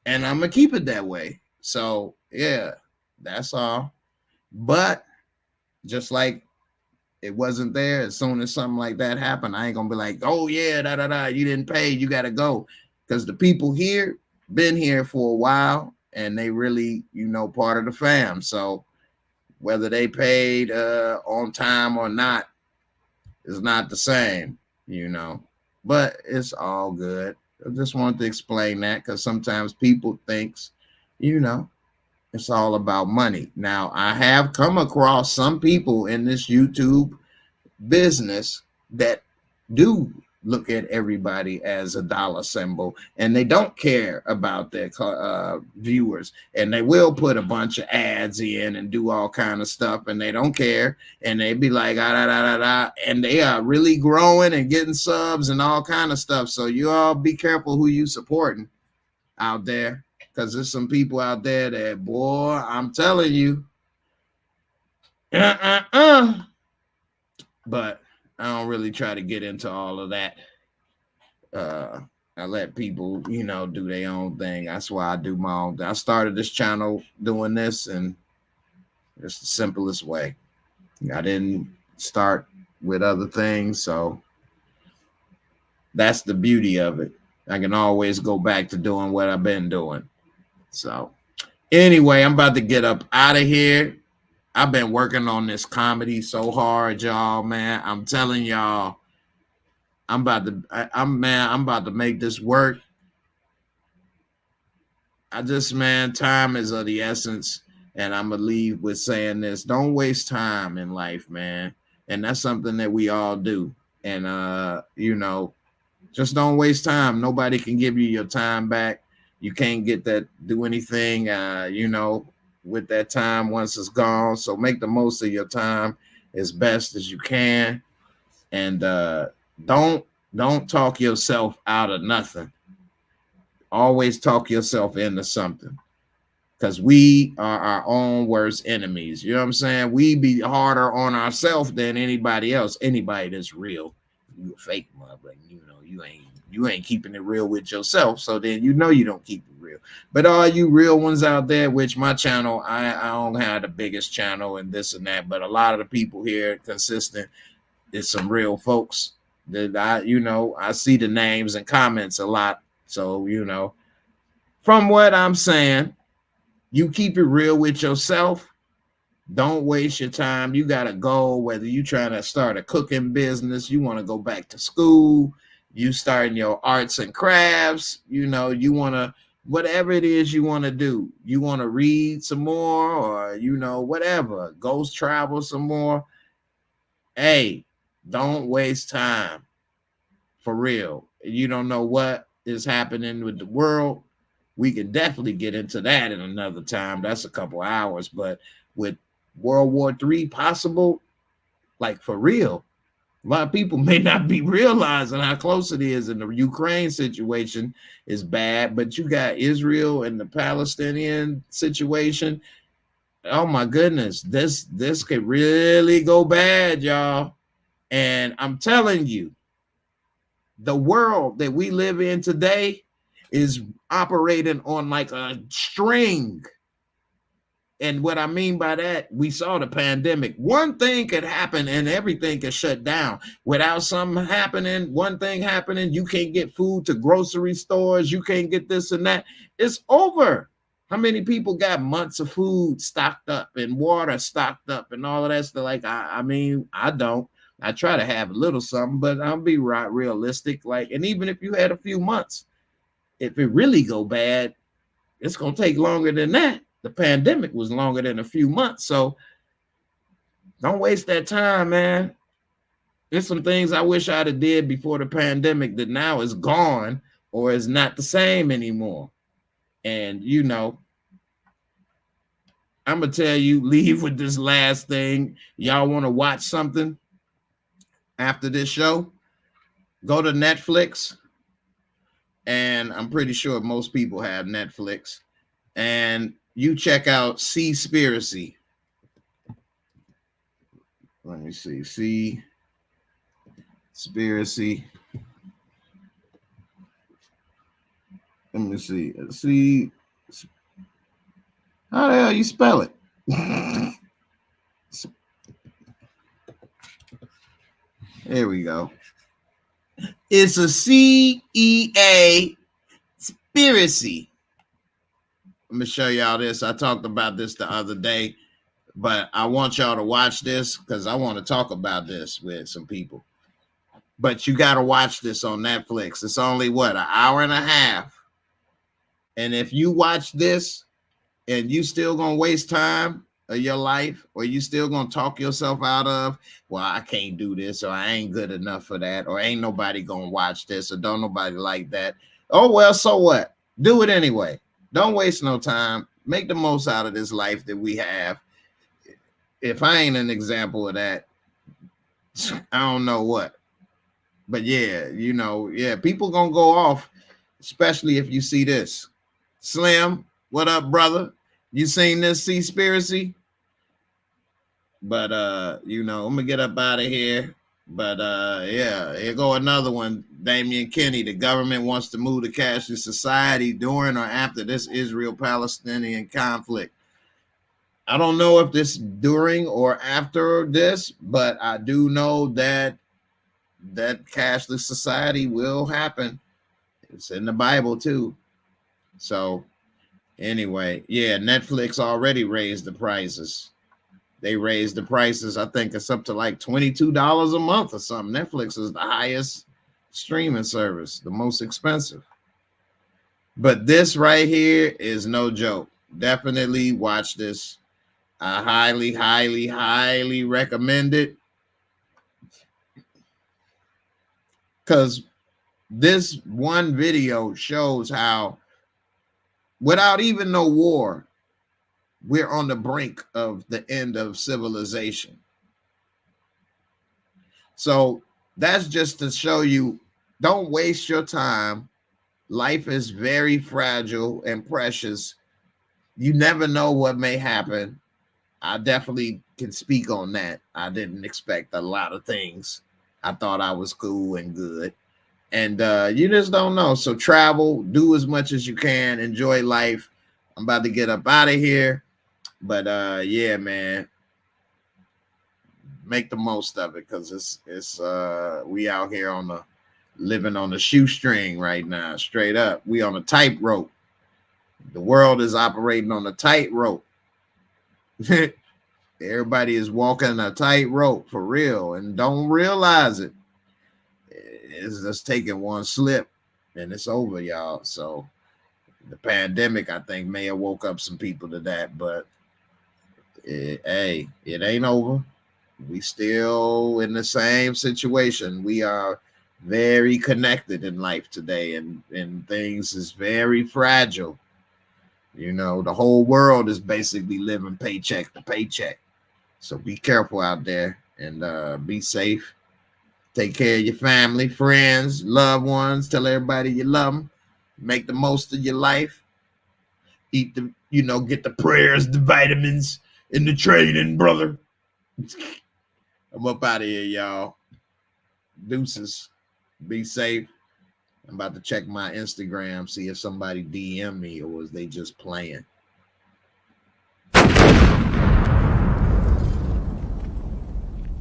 And I'm going to keep it that way. So, yeah, that's all. But just like it wasn't there, as soon as something like that happened, I ain't going to be like, oh, yeah, da-da-da, you didn't pay, you got to go. Because the people here been here for a while, and they really, you know, part of the fam. So whether they paid on time or not is not the same, you know. But it's all good. I just wanted to explain that because sometimes people thinks, it's all about money. Now, I have come across some people in this YouTube business that do look at everybody as a dollar symbol, and they don't care about their viewers, and they will put a bunch of ads in and do all kind of stuff, and they don't care, and they be like and they are really growing and getting subs and all kind of stuff. So you all be careful who you supporting out there, because there's some people out there that, boy, I'm telling you, but I don't really try to get into all of that. I let people, do their own thing. That's why I do my own thing. I started this channel doing this, and it's the simplest way. I didn't start with other things, so that's the beauty of it. I can always go back to doing what I've been doing. So anyway, I'm about to get up out of here. I've been working on this comedy so hard, y'all, man. I'm telling y'all, I'm about to make this work. Time is of the essence, and I'm gonna leave with saying this: don't waste time in life, man. And that's something that we all do. And just don't waste time. Nobody can give you your time back. You can't do anything, with that time once it's gone. So make the most of your time as best as you can. And don't talk yourself out of nothing. Always talk yourself into something, because we are our own worst enemies. You know what I'm saying? We be harder on ourselves than anybody else. Anybody that's real. You a fake mother, you ain't keeping it real with yourself. So then you don't keep it real. But all you real ones out there, which my channel, I don't have the biggest channel and this and that, but a lot of the people here consistent is some real folks that I see the names and comments a lot. So, from what I'm saying, you keep it real with yourself. Don't waste your time. You got a goal, whether you trying to start a cooking business, you want to go back to school, you starting your arts and crafts, you want to, whatever it is you want to do, you want to read some more, or, whatever, go travel some more. Hey, don't waste time. For real. You don't know what is happening with the world. We can definitely get into that in another time. That's a couple hours. But with World War III possible, like for real, a lot of people may not be realizing how close it is. And the Ukraine situation is bad, but you got Israel and the Palestinian situation. Oh my goodness, this could really go bad, y'all. And I'm telling you, the world that we live in today is operating on like a string. And what I mean by that, we saw the pandemic. One thing could happen and everything could shut down. Without something happening, one thing happening, you can't get food to grocery stores. You can't get this and that. It's over. How many people got months of food stocked up and water stocked up and all of that stuff? Like, I mean, I don't. I try to have a little something, but I'll be realistic. Like, and even if you had a few months, if it really go bad, it's going to take longer than that. The pandemic was longer than a few months. So don't waste that time, man. There's some things I wish I'd have did before the pandemic that now is gone or is not the same anymore. And, I'm going to tell you, leave with this last thing. Y'all want to watch something after this show? Go to Netflix. And I'm pretty sure most people have Netflix. And you check out Seaspiracy. Let me see. Seaspiracy. Let me see. How the hell you spell it? There we go. It's a CEA Spiracy. Let me show y'all this. I talked about this the other day, but I want y'all to watch this because I want to talk about this with some people. But you got to watch this on Netflix. It's only what, an hour and a half. And if you watch this and you still gonna waste time of your life, or you still gonna talk yourself out of, well, I can't do this, or I ain't good enough for that, or ain't nobody gonna watch this, or don't nobody like that. Oh, well, so what? Do it anyway. Don't waste no time. Make the most out of this life that we have. If I ain't an example of that, I don't know what. But yeah, you know, yeah, people gonna go off, especially if you see this. Slim, what up, brother? You seen this Seaspiracy? But you know, I'm gonna get up out of here. But yeah, here go another one. Damian Kinney, the government wants to move to cashless society during or after this Israel-Palestinian conflict. I don't know if this during or after this, but I do know that cashless society will happen. It's in the Bible too. So anyway, yeah, Netflix already raised the prices. They raised the prices. I think it's up to like $22 a month or something. Netflix is the highest streaming service, the most expensive. But this right here is no joke. Definitely watch this. I highly, highly, highly recommend it. Because this one video shows how, without even no war, we're on the brink of the end of civilization. So that's just to show you, don't waste your time. Life is very fragile and precious. You never know what may happen. I definitely can speak on that. I didn't expect a lot of things. I thought I was cool and good. And you just don't know. So travel, do as much as you can, enjoy life. I'm about to get up out of here. But yeah, man, make the most of it, because it's we out here on the living on a shoestring right now. Straight up, we on a tightrope. The world is operating on a tightrope. Everybody is walking a tightrope for real and don't realize it. It's just taking one slip and it's over, y'all. So the pandemic, I think, may have woke up some people to that, but hey, it ain't over. We still in the same situation. We are very connected in life today, and things is very fragile. You know, the whole world is basically living paycheck to paycheck. So be careful out there and be safe. Take care of your family, friends, loved ones. Tell everybody you love them. Make the most of your life. Eat the, you know, get the prayers, the vitamins, and the training, brother. I'm up out of here, y'all. Deuces. Be safe. I'm about to check my Instagram, see if somebody DM me or was they just playing.